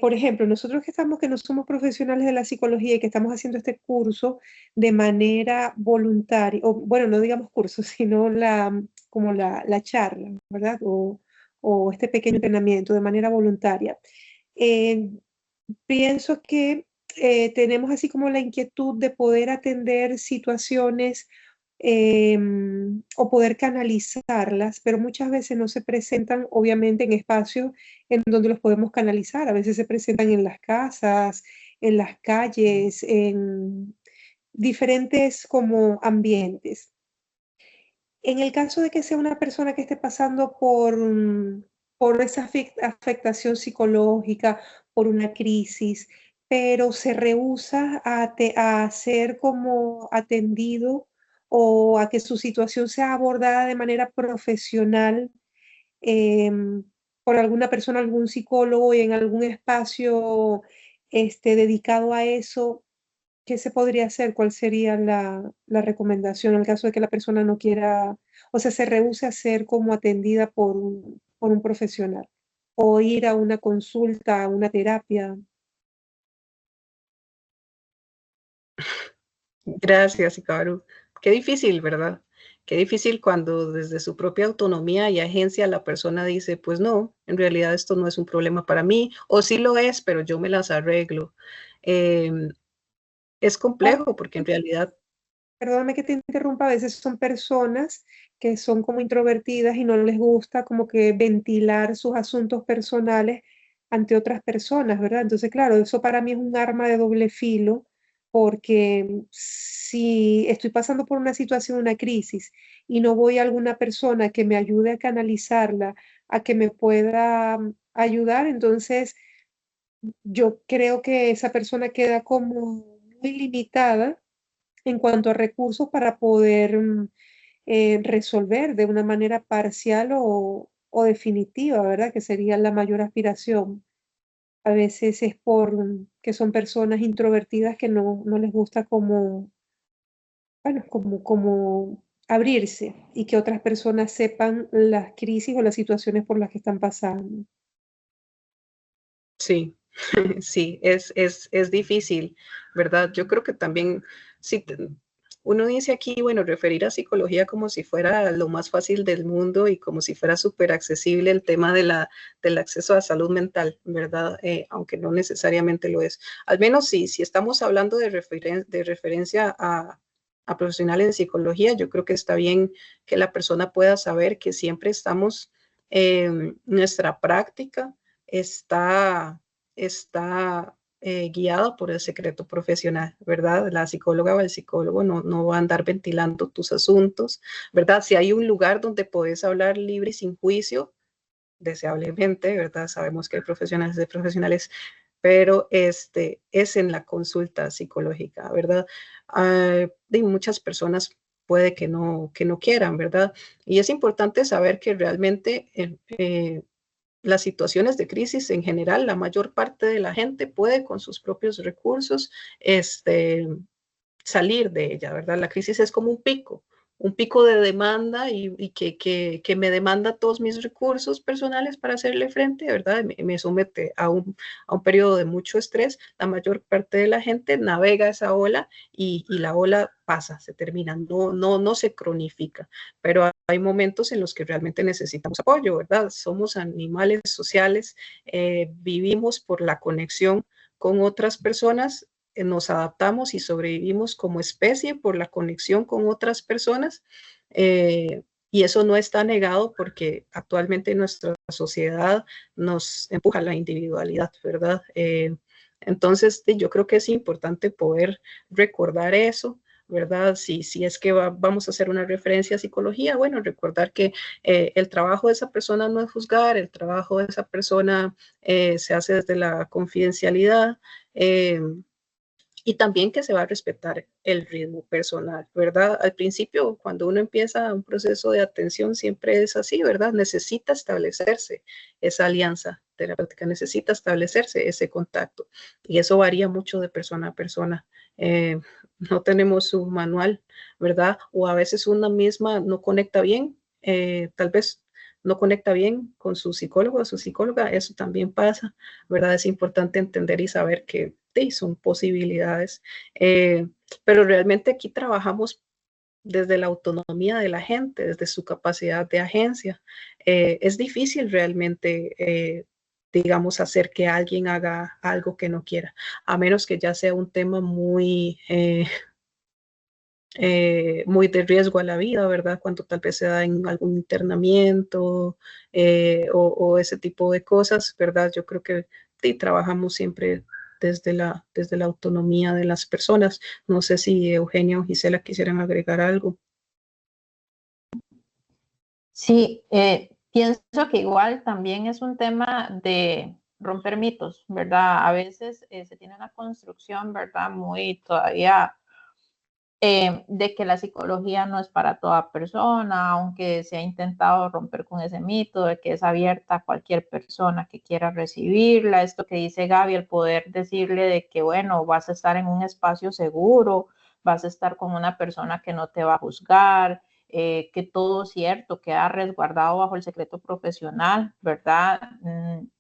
Por ejemplo, nosotros que no somos profesionales de la psicología y que estamos haciendo este curso de manera voluntaria, o bueno, no digamos curso, sino como la charla, ¿verdad? O este pequeño entrenamiento de manera voluntaria. Eh, Pienso que tenemos así como la inquietud de poder atender situaciones o poder canalizarlas, pero muchas veces no se presentan obviamente en espacios en donde los podemos canalizar. A veces se presentan en las casas, en las calles, en diferentes como ambientes. En el caso de que sea una persona que esté pasando por esa afectación psicológica, por una crisis, pero se rehúsa a ser como atendido o a que su situación sea abordada de manera profesional em, por alguna persona, algún psicólogo y en algún espacio dedicado a eso. ¿Qué se podría hacer? ¿Cuál sería la recomendación en el caso de que la persona no quiera, o sea, se rehúse a ser como atendida por un profesional o ir a una consulta, a una terapia? Gracias, Cabaru. Qué difícil, ¿verdad? Qué difícil cuando desde su propia autonomía y agencia la persona dice, pues no, en realidad esto no es un problema para mí, o sí lo es, pero yo me las arreglo. Es complejo porque en realidad, Perdóname que te interrumpa, a veces son personas que son como introvertidas y no les gusta como que ventilar sus asuntos personales ante otras personas, ¿verdad? Entonces, claro, eso para mí es un arma de doble filo, porque si estoy pasando por una situación, una crisis, y no voy a alguna persona que me ayude a canalizarla, a que me pueda ayudar, entonces yo creo que esa persona queda como muy limitada en cuanto a recursos para poder resolver de una manera parcial o definitiva, ¿verdad? Que sería la mayor aspiración. A veces es por que son personas introvertidas que no les gusta como, bueno, como abrirse y que otras personas sepan las crisis o las situaciones por las que están pasando. sí, sí, es difícil, ¿verdad? Yo creo que también, si uno dice aquí, bueno, referir a psicología como si fuera lo más fácil del mundo y como si fuera súper accesible el tema del acceso a salud mental, ¿verdad? Aunque no necesariamente lo es. Al menos si estamos hablando de referencia a profesionales en psicología, yo creo que está bien que la persona pueda saber que siempre estamos, nuestra práctica está guiado por el secreto profesional, ¿verdad? La psicóloga o el psicólogo no va a andar ventilando tus asuntos, ¿verdad? Si hay un lugar donde puedes hablar libre y sin juicio, deseablemente, ¿verdad? Sabemos que hay profesionales de profesionales, pero es en la consulta psicológica, ¿verdad? Y muchas personas puede que no quieran, ¿verdad? Y es importante saber que realmente las situaciones de crisis en general, la mayor parte de la gente puede con sus propios recursos salir de ella, ¿verdad? La crisis es como un pico de demanda y que me demanda todos mis recursos personales para hacerle frente, ¿verdad? Me somete a un periodo de mucho estrés. La mayor parte de la gente navega esa ola y la ola pasa, se termina, no se cronifica, pero hay momentos en los que realmente necesitamos apoyo, ¿verdad? Somos animales sociales, vivimos por la conexión con otras personas, nos adaptamos y sobrevivimos como especie por la conexión con otras personas. Y eso no está negado porque actualmente nuestra sociedad nos empuja a la individualidad, ¿verdad? Entonces, yo creo que es importante poder recordar eso, ¿verdad? Si es que vamos a hacer una referencia a psicología, bueno, recordar que el trabajo de esa persona no es juzgar, el trabajo de esa persona se hace desde la confidencialidad. Y también que se va a respetar el ritmo personal, ¿verdad? Al principio, cuando uno empieza un proceso de atención, siempre es así, ¿verdad? Necesita establecerse esa alianza terapéutica, necesita establecerse ese contacto. Y eso varía mucho de persona a persona. No tenemos un manual, ¿verdad? O a veces una misma no conecta bien, tal vez no conecta bien con su psicólogo o su psicóloga, eso también pasa, ¿verdad? Es importante entender y saber que sí, son posibilidades, pero realmente aquí trabajamos desde la autonomía de la gente, desde su capacidad de agencia. Es difícil realmente, digamos, hacer que alguien haga algo que no quiera, a menos que ya sea un tema muy muy de riesgo a la vida, ¿verdad? Cuando tal vez se da en algún internamiento o ese tipo de cosas, ¿verdad? Yo creo que sí, trabajamos siempre desde la autonomía de las personas. No sé si Eugenia o Gisela quisieran agregar algo. Sí, pienso que igual también es un tema de romper mitos, ¿verdad? A veces se tiene una construcción, ¿verdad? Muy todavía de que la psicología no es para toda persona, aunque se ha intentado romper con ese mito de que es abierta a cualquier persona que quiera recibirla. Esto que dice Gaby, el poder decirle de que, bueno, vas a estar en un espacio seguro, vas a estar con una persona que no te va a juzgar, que todo cierto queda resguardado bajo el secreto profesional, ¿verdad?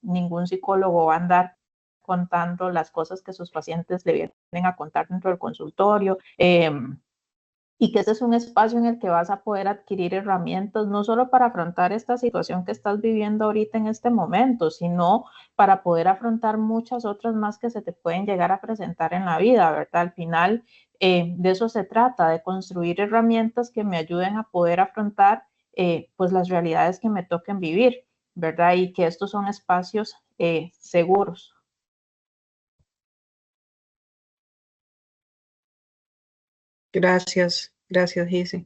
Ningún psicólogo va a andar contando las cosas que sus pacientes le vienen a contar dentro del consultorio. Y que ese es un espacio en el que vas a poder adquirir herramientas, no solo para afrontar esta situación que estás viviendo ahorita en este momento, sino para poder afrontar muchas otras más que se te pueden llegar a presentar en la vida, ¿verdad? Al final, de eso se trata, de construir herramientas que me ayuden a poder afrontar pues las realidades que me toquen vivir, ¿verdad? Y que estos son espacios seguros. Gracias, Gise.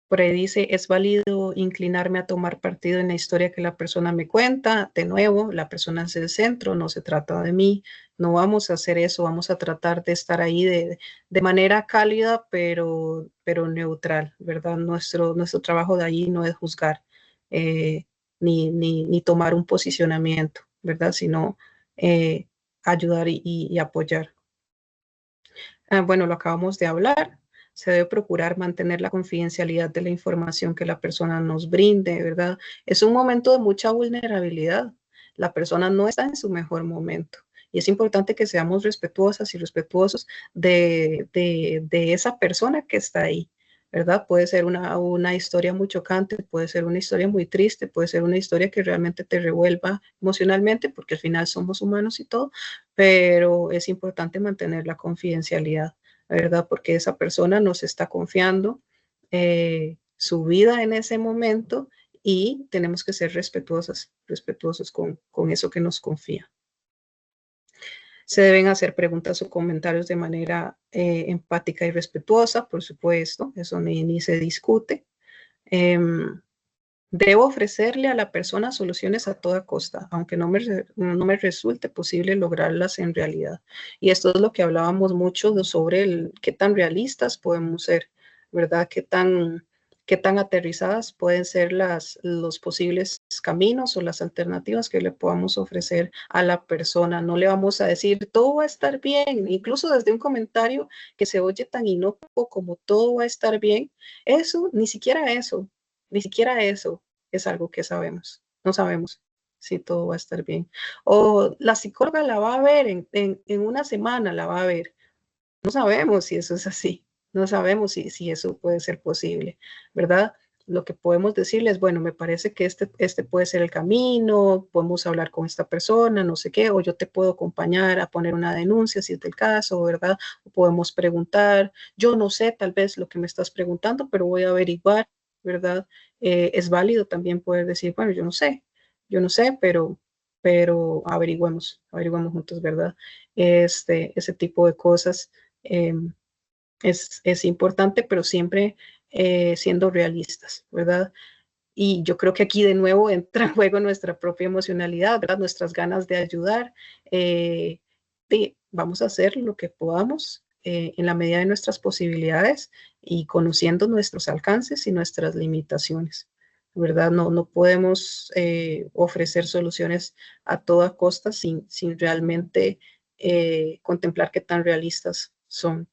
Por ahí dice, es válido inclinarme a tomar partido en la historia que la persona me cuenta. De nuevo, la persona es el centro, no se trata de mí. No vamos a hacer eso, vamos a tratar de estar ahí de manera cálida, pero neutral, ¿verdad? Nuestro trabajo de ahí no es juzgar ni tomar un posicionamiento, ¿verdad? Sino ayudar y apoyar. Bueno, lo acabamos de hablar. Se debe procurar mantener la confidencialidad de la información que la persona nos brinde, ¿verdad? Es un momento de mucha vulnerabilidad. La persona no está en su mejor momento. Y es importante que seamos respetuosas y respetuosos de esa persona que está ahí, ¿verdad? Puede ser una historia muy chocante, puede ser una historia muy triste, puede ser una historia que realmente te revuelva emocionalmente, porque al final somos humanos y todo, pero es importante mantener la confidencialidad, ¿verdad? Porque esa persona nos está confiando su vida en ese momento y tenemos que ser respetuosos con eso que nos confía. Se deben hacer preguntas o comentarios de manera empática y respetuosa, por supuesto, eso ni se discute. Debo ofrecerle a la persona soluciones a toda costa, aunque no me resulte posible lograrlas en realidad. Y esto es lo que hablábamos mucho sobre qué tan realistas podemos ser, ¿verdad? Qué tan aterrizadas pueden ser los posibles caminos o las alternativas que le podamos ofrecer a la persona. No le vamos a decir, todo va a estar bien, incluso desde un comentario que se oye tan inocuo como todo va a estar bien. Eso, ni siquiera eso es algo que sabemos. No sabemos si todo va a estar bien. O la psicóloga la va a ver en una semana, la va a ver. No sabemos si eso es así. No sabemos si eso puede ser posible, ¿verdad? Lo que podemos decirles, bueno, me parece que este puede ser el camino, podemos hablar con esta persona, no sé qué, o yo te puedo acompañar a poner una denuncia si es el caso, ¿verdad? O podemos preguntar, yo no sé tal vez lo que me estás preguntando, pero voy a averiguar, ¿verdad? Es válido también poder decir, bueno, yo no sé, pero averiguemos juntos, ¿verdad? Ese tipo de cosas eh, es importante, pero siempre siendo realistas, ¿verdad? Y yo creo que aquí de nuevo entra en juego nuestra propia emocionalidad, ¿verdad? Nuestras ganas de ayudar. Vamos a hacer lo que podamos en la medida de nuestras posibilidades y conociendo nuestros alcances y nuestras limitaciones, ¿verdad? No podemos ofrecer soluciones a toda costa sin realmente contemplar qué tan realistas son.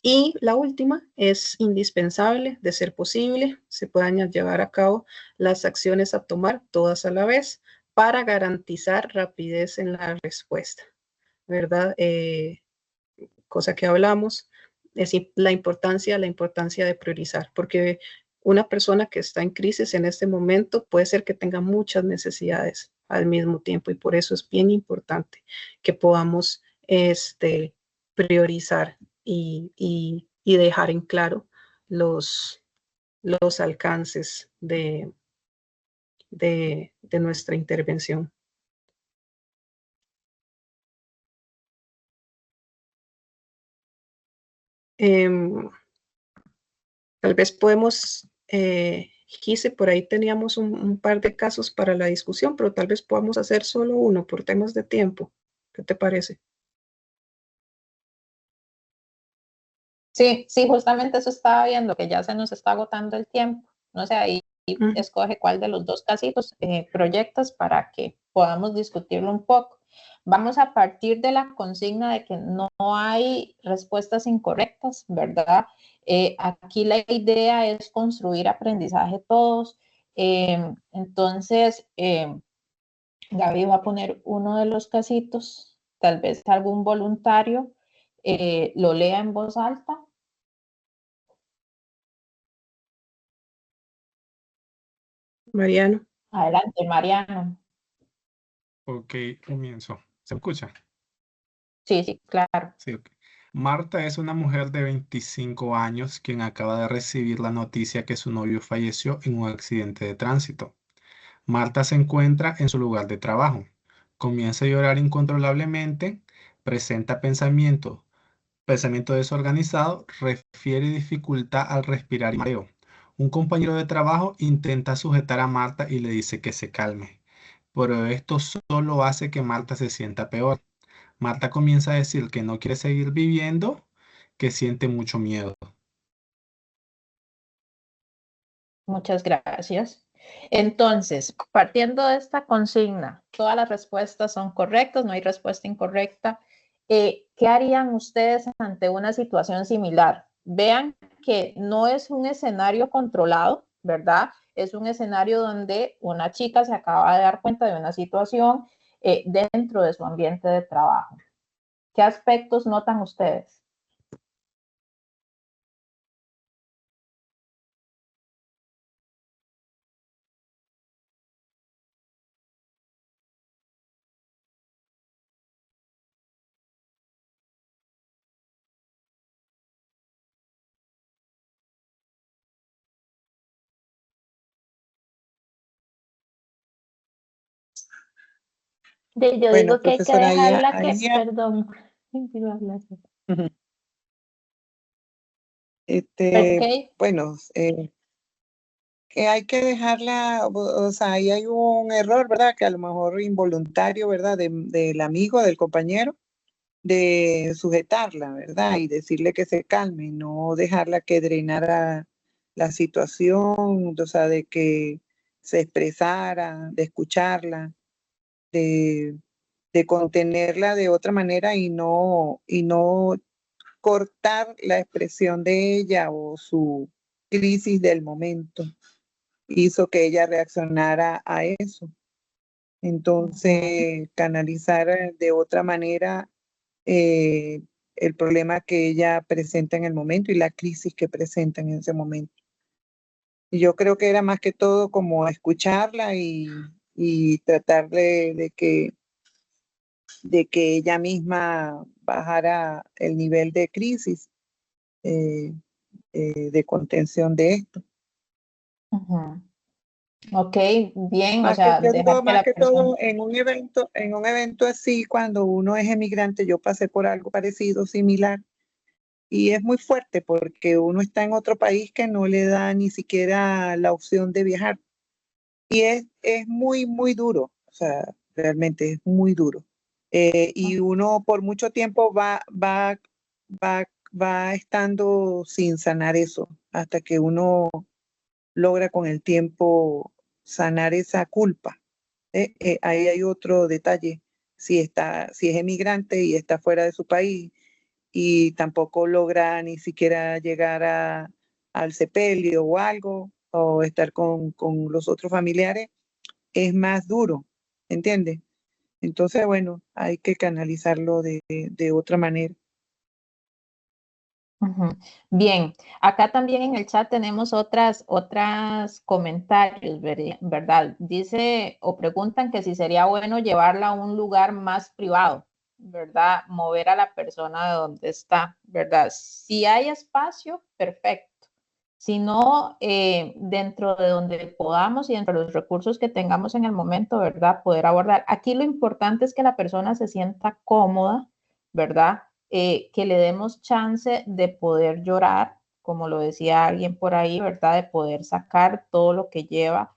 Y la última es indispensable, de ser posible, se puedan llevar a cabo las acciones a tomar todas a la vez para garantizar rapidez en la respuesta, ¿verdad? Cosa que hablamos, es la importancia de priorizar, porque una persona que está en crisis en este momento puede ser que tenga muchas necesidades al mismo tiempo y por eso es bien importante que podamos priorizar y dejar en claro los alcances de nuestra intervención. Tal vez podemos, Gise, por ahí teníamos un par de casos para la discusión, pero tal vez podamos hacer solo uno por temas de tiempo. ¿Qué te parece? Sí, sí, justamente eso estaba viendo, que ya se nos está agotando el tiempo. No sé, ahí escoge cuál de los dos casitos proyectas para que podamos discutirlo un poco. Vamos a partir de la consigna de que no hay respuestas incorrectas, ¿verdad? Aquí la idea es construir aprendizaje todos. Entonces, Gaby va a poner uno de los casitos, tal vez algún voluntario lo lea en voz alta. Mariano. Adelante, Mariano. Ok, comienzo. ¿Se escucha? Sí, sí, claro. Sí, ok. Marta es una mujer de 25 años quien acaba de recibir la noticia que su novio falleció en un accidente de tránsito. Marta se encuentra en su lugar de trabajo. Comienza a llorar incontrolablemente, presenta pensamiento desorganizado, refiere dificultad al respirar y mareo. Un compañero de trabajo intenta sujetar a Marta y le dice que se calme, pero esto solo hace que Marta se sienta peor. Marta comienza a decir que no quiere seguir viviendo, que siente mucho miedo. Muchas gracias. Entonces, partiendo de esta consigna, todas las respuestas son correctas, no hay respuesta incorrecta. ¿Qué harían ustedes ante una situación similar? Vean que no es un escenario controlado, ¿verdad? Es un escenario donde una chica se acaba de dar cuenta de una situación dentro de su ambiente de trabajo. ¿Qué aspectos notan ustedes? Yo Bueno, digo que hay que profesora, dejarla que, ahí perdón, iba a hablar. ujú. Ok, Bueno, que hay que dejarla, o sea, ahí hay un error, ¿verdad? Que a lo mejor involuntario, ¿verdad? Del amigo, del compañero, de sujetarla, ¿verdad? Y decirle que se calme, no dejarla que drenara la situación, o sea, de que se expresara, de escucharla, de, de contenerla de otra manera y no cortar la expresión de ella o su crisis del momento. Hizo que ella reaccionara a eso. Entonces, canalizar de otra manera eh, el problema que ella presenta en el momento y la crisis que presenta en ese momento. Y yo creo que era más que todo como escucharla y tratar de que ella misma bajara el nivel de crisis, eh, de contención de esto. ujú. Ok, bien, o Más que, sea, yo digo, dejar que más la que persona. todo en un evento así, cuando uno es emigrante, yo pasé por algo parecido, similar, y es muy fuerte porque uno está en otro país que no le da ni siquiera la opción de viajar. Y es muy, muy duro, o sea, realmente es muy duro. Y uno por mucho tiempo va, va estando sin sanar eso, hasta que uno logra con el tiempo sanar esa culpa. Ahí hay otro detalle. Si es emigrante y está fuera de su país y tampoco logra ni siquiera llegar al sepelio o algo, o estar con los otros familiares, es más duro, ¿entiendes? Entonces, bueno, hay que canalizarlo de otra manera. Ujú. Bien, acá también en el chat tenemos otras comentarios, ¿verdad? Dice o preguntan que si sería bueno llevarla a un lugar más privado, ¿verdad? Mover a la persona de donde está, ¿verdad? Si hay espacio, perfecto. Si no, dentro de donde podamos y dentro de los recursos que tengamos en el momento, ¿verdad? Poder abordar. Aquí lo importante es que la persona se sienta cómoda, ¿verdad? Que le demos chance de poder llorar, como lo decía alguien por ahí, ¿verdad? De poder sacar todo lo que lleva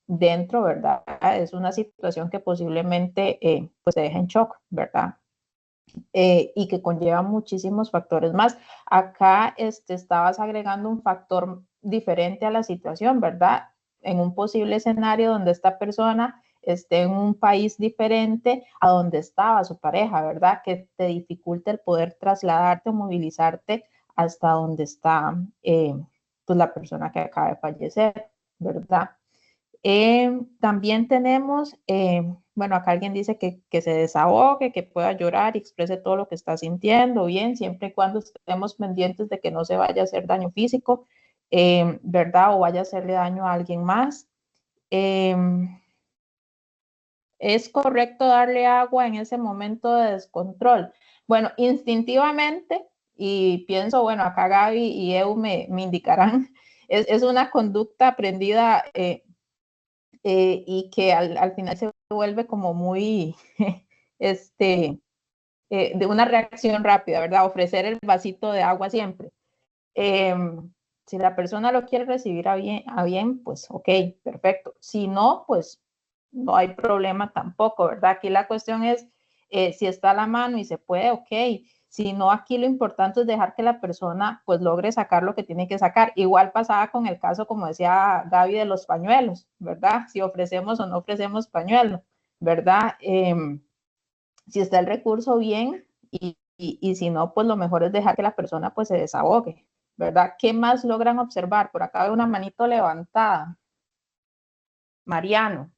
dentro, ¿verdad? Es una situación que posiblemente pues te deja en shock, ¿verdad? Y que conlleva muchísimos factores más. Acá estabas agregando un factor diferente a la situación, ¿verdad? En un posible escenario donde esta persona esté en un país diferente a donde estaba su pareja, ¿verdad? Que te dificulte el poder trasladarte o movilizarte hasta donde está pues la persona que acaba de fallecer, ¿verdad? También tenemos, bueno, acá alguien dice que se desahogue, que pueda llorar y exprese todo lo que está sintiendo, bien, siempre y cuando estemos pendientes de que no se vaya a hacer daño físico, ¿verdad? O vaya a hacerle daño a alguien más. ¿Es correcto darle agua en ese momento de descontrol? Bueno, instintivamente, y pienso, bueno, acá Gaby y Eu me indicarán, es una conducta aprendida y que al final se vuelve como muy, de una reacción rápida, ¿verdad? Ofrecer el vasito de agua siempre. Si la persona lo quiere recibir a bien, pues ok, perfecto. Si no, pues no hay problema tampoco, ¿verdad? Aquí la cuestión es si está a la mano y se puede, ok. Si no, aquí lo importante es dejar que la persona pues logre sacar lo que tiene que sacar. Igual pasaba con el caso, como decía Gaby, de los pañuelos, ¿verdad? Si ofrecemos o no ofrecemos pañuelo, ¿verdad? Si está el recurso bien y si no, pues lo mejor es dejar que la persona pues se desahogue, ¿verdad? ¿Qué más logran observar? Por acá veo una manito levantada. Mariano.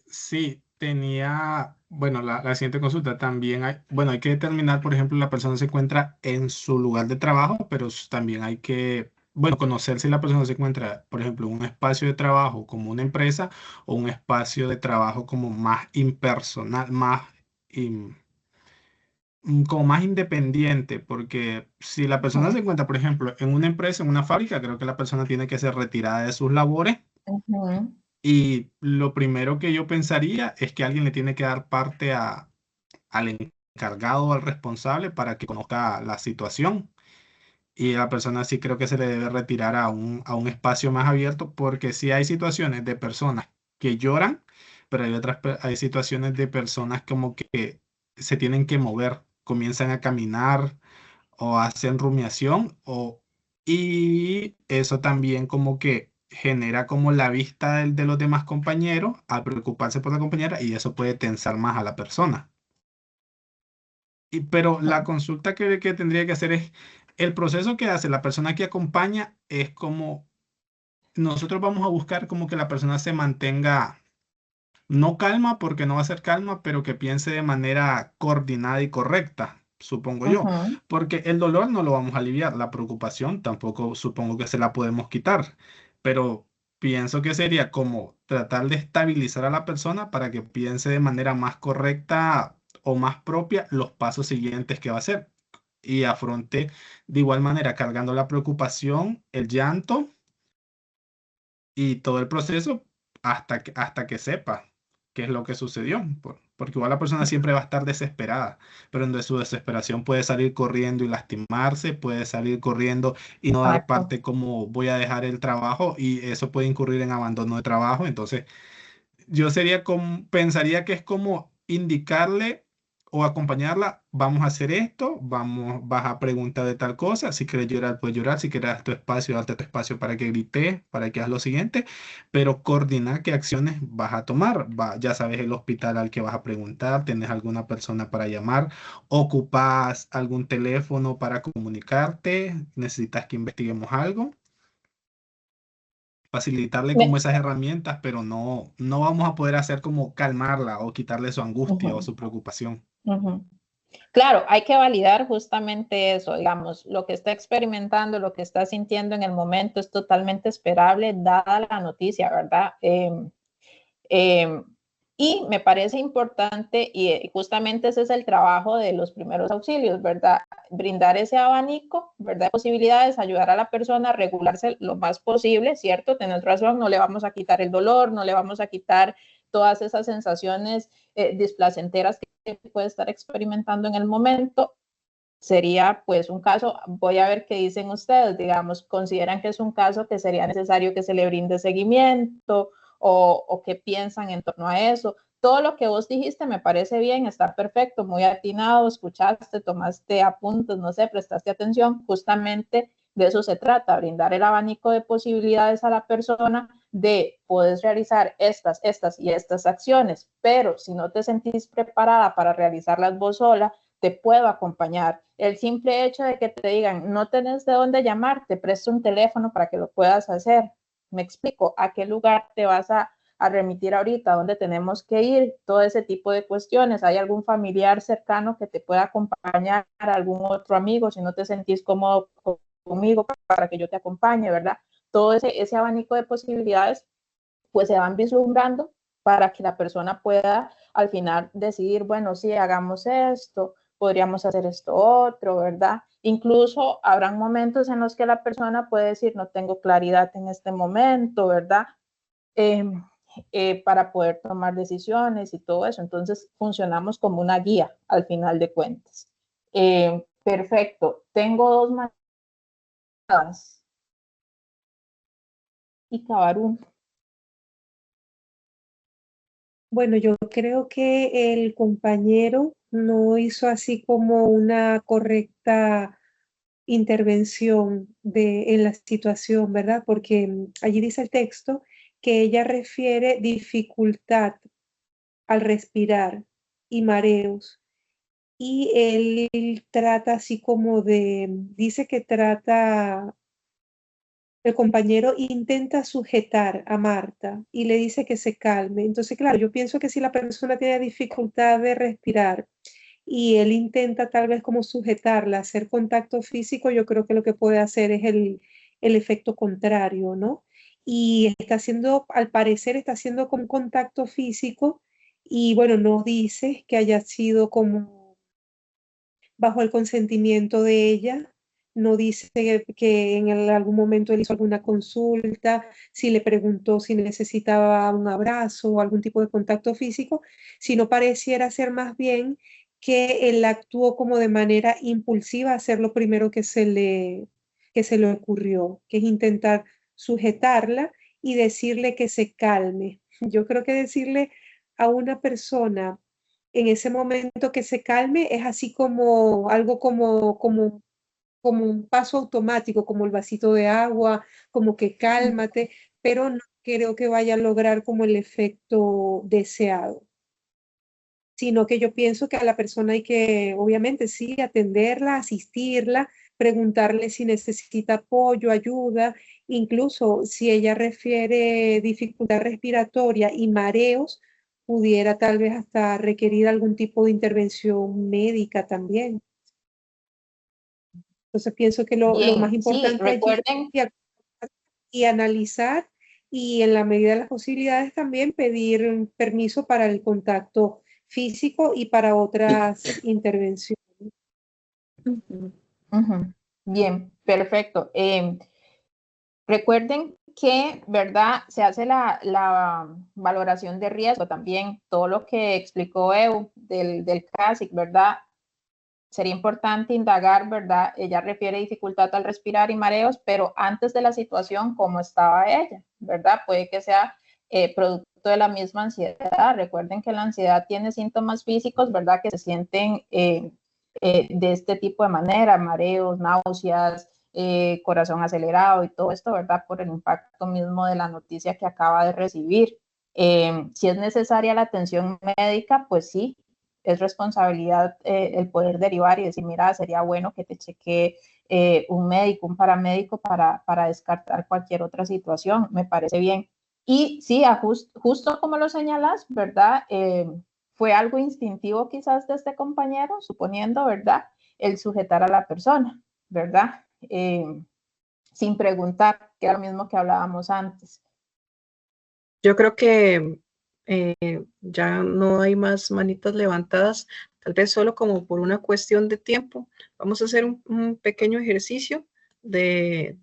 Sí, tenía, bueno, la siguiente consulta también hay, bueno, hay que determinar, por ejemplo, la persona se encuentra en su lugar de trabajo, pero también hay que, bueno, conocer si la persona se encuentra, por ejemplo, en un espacio de trabajo como una empresa o un espacio de trabajo como más impersonal, más, como más independiente, porque si la persona se encuentra, por ejemplo, en una empresa, en una fábrica, creo que la persona tiene que ser retirada de sus labores Y lo primero que yo pensaría es que alguien le tiene que dar parte al encargado o al responsable para que conozca la situación. Y a la persona sí creo que se le debe retirar a un espacio más abierto, porque sí hay situaciones de personas que lloran, pero hay situaciones de personas como que se tienen que mover, comienzan a caminar o hacen rumiación, y eso también como que genera como la vista de los demás compañeros a preocuparse por la compañera, y eso puede tensar más a la persona. Pero la consulta que tendría que hacer es, el proceso que hace la persona que acompaña es como, nosotros vamos a buscar como que la persona se mantenga, no calma porque no va a ser calma, pero que piense de manera coordinada y correcta, supongo yo, Ujú. porque el dolor no lo vamos a aliviar, la preocupación tampoco supongo que se la podemos quitar, pero pienso que sería como tratar de estabilizar a la persona para que piense de manera más correcta o más propia los pasos siguientes que va a hacer, y afronte de igual manera cargando la preocupación, el llanto y todo el proceso hasta que sepa qué es lo que sucedió. Porque igual la persona siempre va a estar desesperada, pero de su desesperación puede salir corriendo y lastimarse, puede salir corriendo y no dar Exacto. parte, como voy a dejar el trabajo, y eso puede incurrir en abandono de trabajo. Entonces, yo pensaría que es como indicarle o acompañarla, vamos a hacer esto, vas a preguntar de tal cosa, si quieres llorar, puedes llorar, si quieres dar tu espacio, darte tu espacio para que grites, para que hagas lo siguiente, pero coordinar qué acciones vas a tomar. Ya sabes el hospital al que vas a preguntar, tienes alguna persona para llamar, ocupas algún teléfono para comunicarte, necesitas que investiguemos algo, facilitarle como Me- esas herramientas, pero no vamos a poder hacer como calmarla o quitarle su angustia o Ujú, su preocupación. ujú. Claro, hay que validar justamente eso, digamos, lo que está experimentando, lo que está sintiendo en el momento es totalmente esperable dada la noticia, ¿verdad? Eh, y me parece importante, y justamente ese es el trabajo de los primeros auxilios, ¿verdad? Brindar ese abanico, ¿verdad? De posibilidades, ayudar a la persona a regularse lo más posible, ¿cierto? Tenés razón, no le vamos a quitar el dolor, no le vamos a quitar todas esas sensaciones displacenteras que puede estar experimentando en el momento. Sería pues un caso, voy a ver qué dicen ustedes, digamos, consideran que es un caso que sería necesario que se le brinde seguimiento, o qué piensan en torno a eso. Todo lo que vos dijiste me parece bien, está perfecto, muy atinado, escuchaste, tomaste apuntes, no sé, prestaste atención, justamente de eso se trata, brindar el abanico de posibilidades a la persona de poder realizar estas y estas acciones, pero si no te sentís preparada para realizarlas vos sola, te puedo acompañar. El simple hecho de que te digan, no tenés de dónde llamar, te presto un teléfono para que lo puedas hacer. Me explico, ¿a qué lugar te vas a remitir ahorita? ¿Dónde tenemos que ir? Todo ese tipo de cuestiones. ¿Hay algún familiar cercano que te pueda acompañar? ¿Algún otro amigo? Si no te sentís cómodo conmigo, para que yo te acompañe, ¿verdad? Todo ese abanico de posibilidades pues se van vislumbrando para que la persona pueda al final decidir, bueno, sí, hagamos esto, podríamos hacer esto otro, ¿verdad? Incluso habrán momentos en los que la persona puede decir, no tengo claridad en este momento, ¿verdad? Eh, para poder tomar decisiones y todo eso. Entonces, funcionamos como una guía al final de cuentas. Perfecto. Tengo dos más y Cabarún. Bueno, yo creo que el compañero no hizo así como una correcta intervención en la situación, ¿verdad? Porque allí dice el texto que ella refiere dificultad al respirar y mareos. Y él trata así como dice que trata, el compañero intenta sujetar a Marta y le dice que se calme. Entonces, claro, yo pienso que si la persona tiene dificultad de respirar y él intenta tal vez como sujetarla, hacer contacto físico, yo creo que lo que puede hacer es el efecto contrario, ¿no? Y está haciendo, al parecer, está haciendo con contacto físico y bueno, no dice que haya sido como bajo el consentimiento de ella, no dice que en algún momento él hizo alguna consulta, si le preguntó si necesitaba un abrazo o algún tipo de contacto físico, sino pareciera ser más bien que él actuó como de manera impulsiva a hacer lo primero que se le ocurrió, que es intentar sujetarla y decirle que se calme. Yo creo que decirle a una persona en ese momento que se calme es así como algo como un paso automático, como el vasito de agua, como que cálmate, pero no creo que vaya a lograr como el efecto deseado, sino que yo pienso que a la persona hay que, obviamente, sí, atenderla, asistirla, preguntarle si necesita apoyo, ayuda, incluso si ella refiere dificultad respiratoria y mareos, pudiera tal vez hasta requerir algún tipo de intervención médica también. Entonces pienso que lo más Bien, sí, importante allí recuerden, es y analizar y en la medida de las posibilidades también pedir un permiso para el contacto físico y para otras intervenciones. Ujú. ujú, bien, perfecto. Recuerden que, ¿verdad? Se hace la valoración de riesgo también, todo lo que explicó EU del CASIC, ¿verdad? Sería importante indagar, ¿verdad? Ella refiere dificultad al respirar y mareos, pero antes de la situación, ¿cómo estaba ella? ¿Verdad? Puede que sea producto de la misma ansiedad. Recuerden que la ansiedad tiene síntomas físicos, ¿verdad? Que se sienten de este tipo de manera, mareos, náuseas, corazón acelerado y todo esto, ¿verdad? Por el impacto mismo de la noticia que acaba de recibir. Si es necesaria la atención médica, pues sí, es responsabilidad el poder derivar y decir, mira, sería bueno que te chequee un médico, un paramédico para descartar cualquier otra situación, me parece bien. Y sí, justo como lo señalas, ¿verdad? Fue algo instintivo quizás de este compañero, suponiendo, ¿verdad? El sujetar a la persona, ¿verdad? Sin preguntar, que era lo mismo que hablábamos antes. Yo creo que ya no hay más manitas levantadas, tal vez solo como por una cuestión de tiempo. Vamos a hacer un pequeño ejercicio de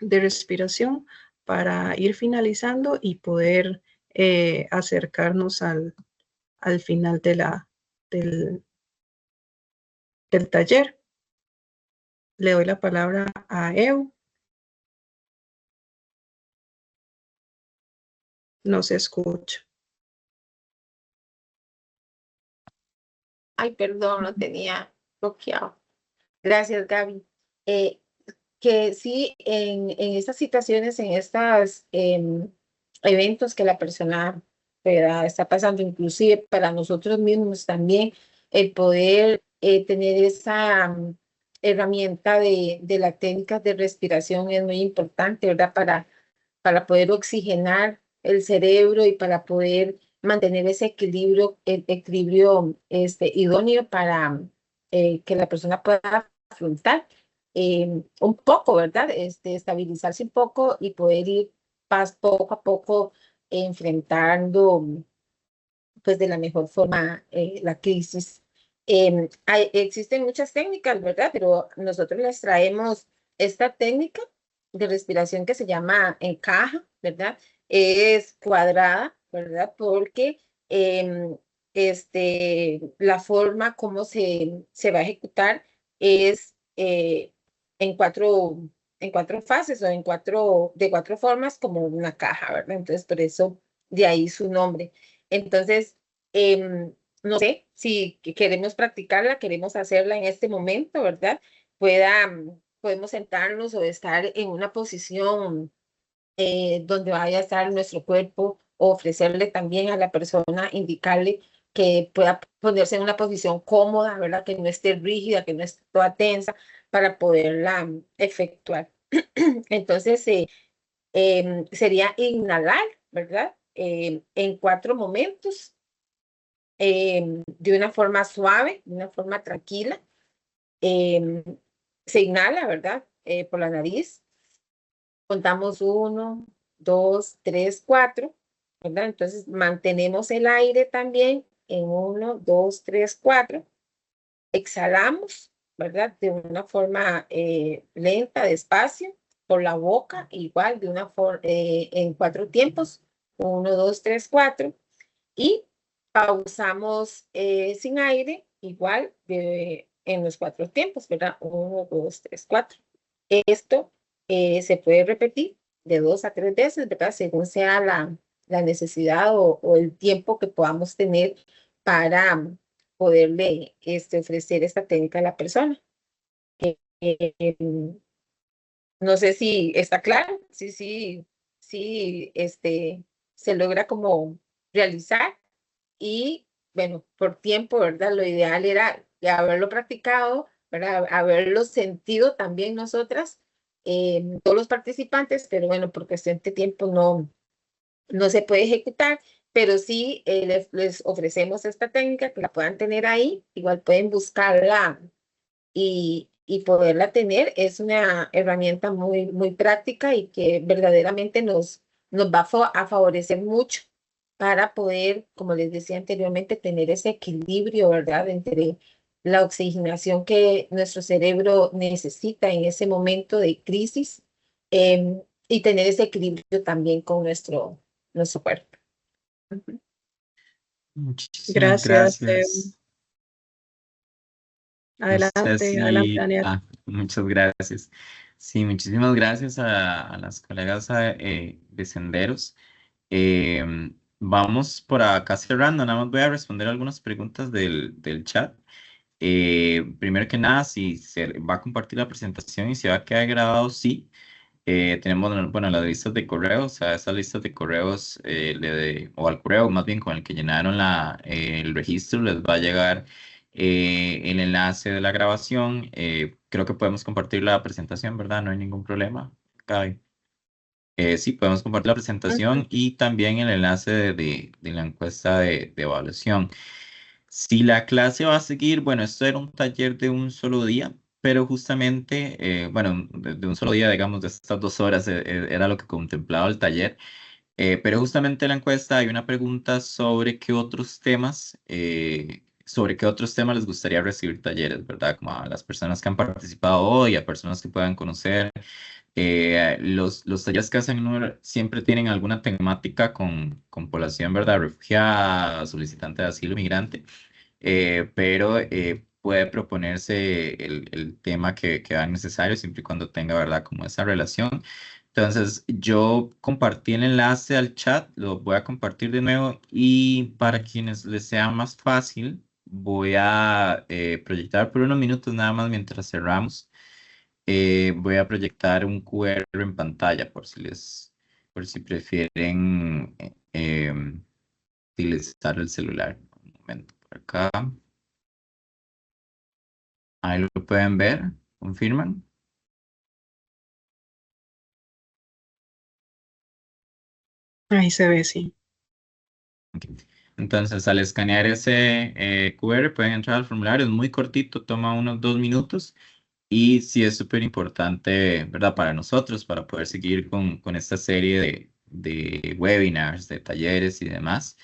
respiración para ir finalizando y poder acercarnos al final del, del taller. Le doy la palabra a Eu. No se escucha. Ay, perdón, lo tenía bloqueado. Gracias, Gaby. Que sí, en estas situaciones, en estos eventos que la persona, ¿verdad?, está pasando, inclusive para nosotros mismos también, el poder tener esa herramienta de las técnicas de respiración es muy importante, ¿verdad?, para poder oxigenar el cerebro y para poder mantener ese equilibrio, el equilibrio idóneo para que la persona pueda afrontar un poco, ¿verdad? Estabilizarse un poco y poder ir poco a poco enfrentando, pues, de la mejor forma la crisis. Existen muchas técnicas, ¿verdad? Pero nosotros les traemos esta técnica de respiración que se llama encaja, ¿verdad? Es cuadrada, ¿verdad? Porque la forma como se va a ejecutar es en cuatro fases o de cuatro formas como una caja, ¿verdad? Entonces, por eso de ahí su nombre. Entonces, no sé si queremos practicarla, queremos hacerla en este momento, ¿verdad? Podemos sentarnos o estar en una posición donde vaya a estar nuestro cuerpo, o ofrecerle también a la persona, indicarle que pueda ponerse en una posición cómoda, ¿verdad? Que no esté rígida, que no esté toda tensa para poderla efectuar. Entonces, sería inhalar, ¿verdad? En 4 momentos, de una forma suave, de una forma tranquila. Se inhala, ¿verdad? Por la nariz. Contamos 1, 2, 3, 4, ¿verdad? Entonces mantenemos el aire también en 1, 2, 3, 4. Exhalamos ¿verdad? De una forma lenta, despacio, por la boca, igual de una forma, en 4 tiempos, 1, 2, 3, 4, y pausamos sin aire, igual en los 4 tiempos, ¿verdad? 1, 2, 3, 4. Esto se puede repetir de 2 a 3 veces, ¿verdad? Según sea la necesidad o el tiempo que podamos tener para poderle ofrecer esta técnica a la persona. Eh, no sé si está claro, sí, se logra como realizar y bueno, por tiempo, ¿verdad? Lo ideal era ya haberlo practicado, ¿verdad? Haberlo sentido también nosotras, todos los participantes, pero bueno, por cuestión de tiempo no se puede ejecutar, pero sí les ofrecemos esta técnica que la puedan tener ahí, igual pueden buscarla y poderla tener. Es una herramienta muy práctica y que verdaderamente nos va a favorecer mucho para poder, como les decía anteriormente, tener ese equilibrio, ¿verdad? Entre la oxigenación que nuestro cerebro necesita en ese momento de crisis, y tener ese equilibrio también con nuestro cuerpo. Muchísimas Gracias. gracias. No sé Adelante, si, Daniel. muchas gracias. Sí, muchísimas gracias a las colegas de Senderos. Vamos por acá cerrando, nada más voy a responder algunas preguntas del chat. Primero que nada, si se va a compartir la presentación y se va a quedar grabado, sí. Tenemos, bueno, las listas de correos, a esas listas de correos, o al correo más bien con el que llenaron el registro, les va a llegar el enlace de la grabación. Creo que podemos compartir la presentación, ¿verdad? No hay ningún problema. Gaby. Sí, podemos compartir la presentación y también el enlace de la encuesta de evaluación. Si la clase va a seguir, bueno, esto era un taller de un solo día, pero justamente, bueno, de un solo día, digamos, de estas 2 horas, era lo que contemplaba el taller. Pero justamente en la encuesta hay una pregunta sobre qué otros temas les gustaría recibir talleres, ¿verdad? Como a las personas que han participado hoy, a personas que puedan conocer. Los talleres que hacen siempre tienen alguna temática con población, ¿verdad? Refugiada, solicitante de asilo, migrante, pero puede proponerse el tema que va necesario siempre y cuando tenga, ¿verdad? Como esa relación. Entonces, yo compartí el enlace al chat, lo voy a compartir de nuevo y para quienes les sea más fácil, voy a proyectar por unos minutos nada más mientras cerramos. Voy a proyectar un QR en pantalla por si prefieren utilizar el celular. Un momento por acá. Ahí lo pueden ver. ¿Confirman? Ahí se ve, sí. Ok. Entonces, al escanear ese QR, pueden entrar al formulario. Es muy cortito, toma unos 2 minutos. Y sí es súper importante, ¿verdad? Para nosotros, para poder seguir con esta serie de webinars, de talleres y demás.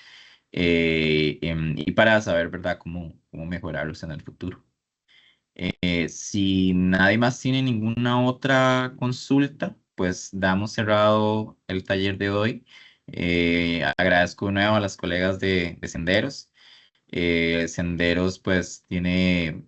Y para saber, ¿verdad? Cómo mejorarlos en el futuro. Si nadie más tiene ninguna otra consulta, pues damos cerrado el taller de hoy. Agradezco de nuevo a las colegas de Senderos. Senderos pues tiene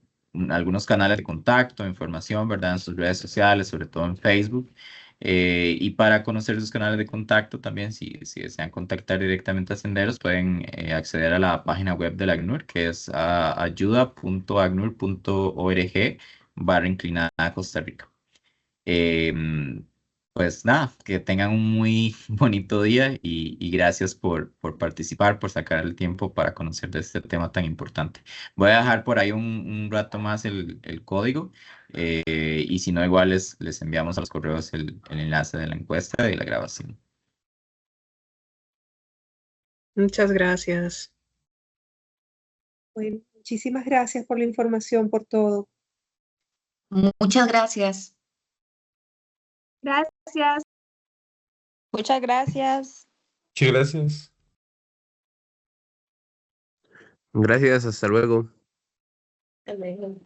algunos canales de contacto, información, ¿verdad? En sus redes sociales, sobre todo en Facebook. Y para conocer sus canales de contacto también, si desean contactar directamente a Senderos, pueden acceder a la página web del ACNUR, que es ayuda.acnur.org/inclinada Costa Rica. Pues nada, que tengan un muy bonito día y gracias por participar, por sacar el tiempo para conocer de este tema tan importante. Voy a dejar por ahí un rato más el código, y si no, igual les enviamos a los correos el enlace de la encuesta y de la grabación. Muchas gracias. Bueno, muchísimas gracias por la información, por todo. Muchas gracias. Gracias. Muchas gracias. Muchas gracias. Gracias, hasta luego. Hasta luego.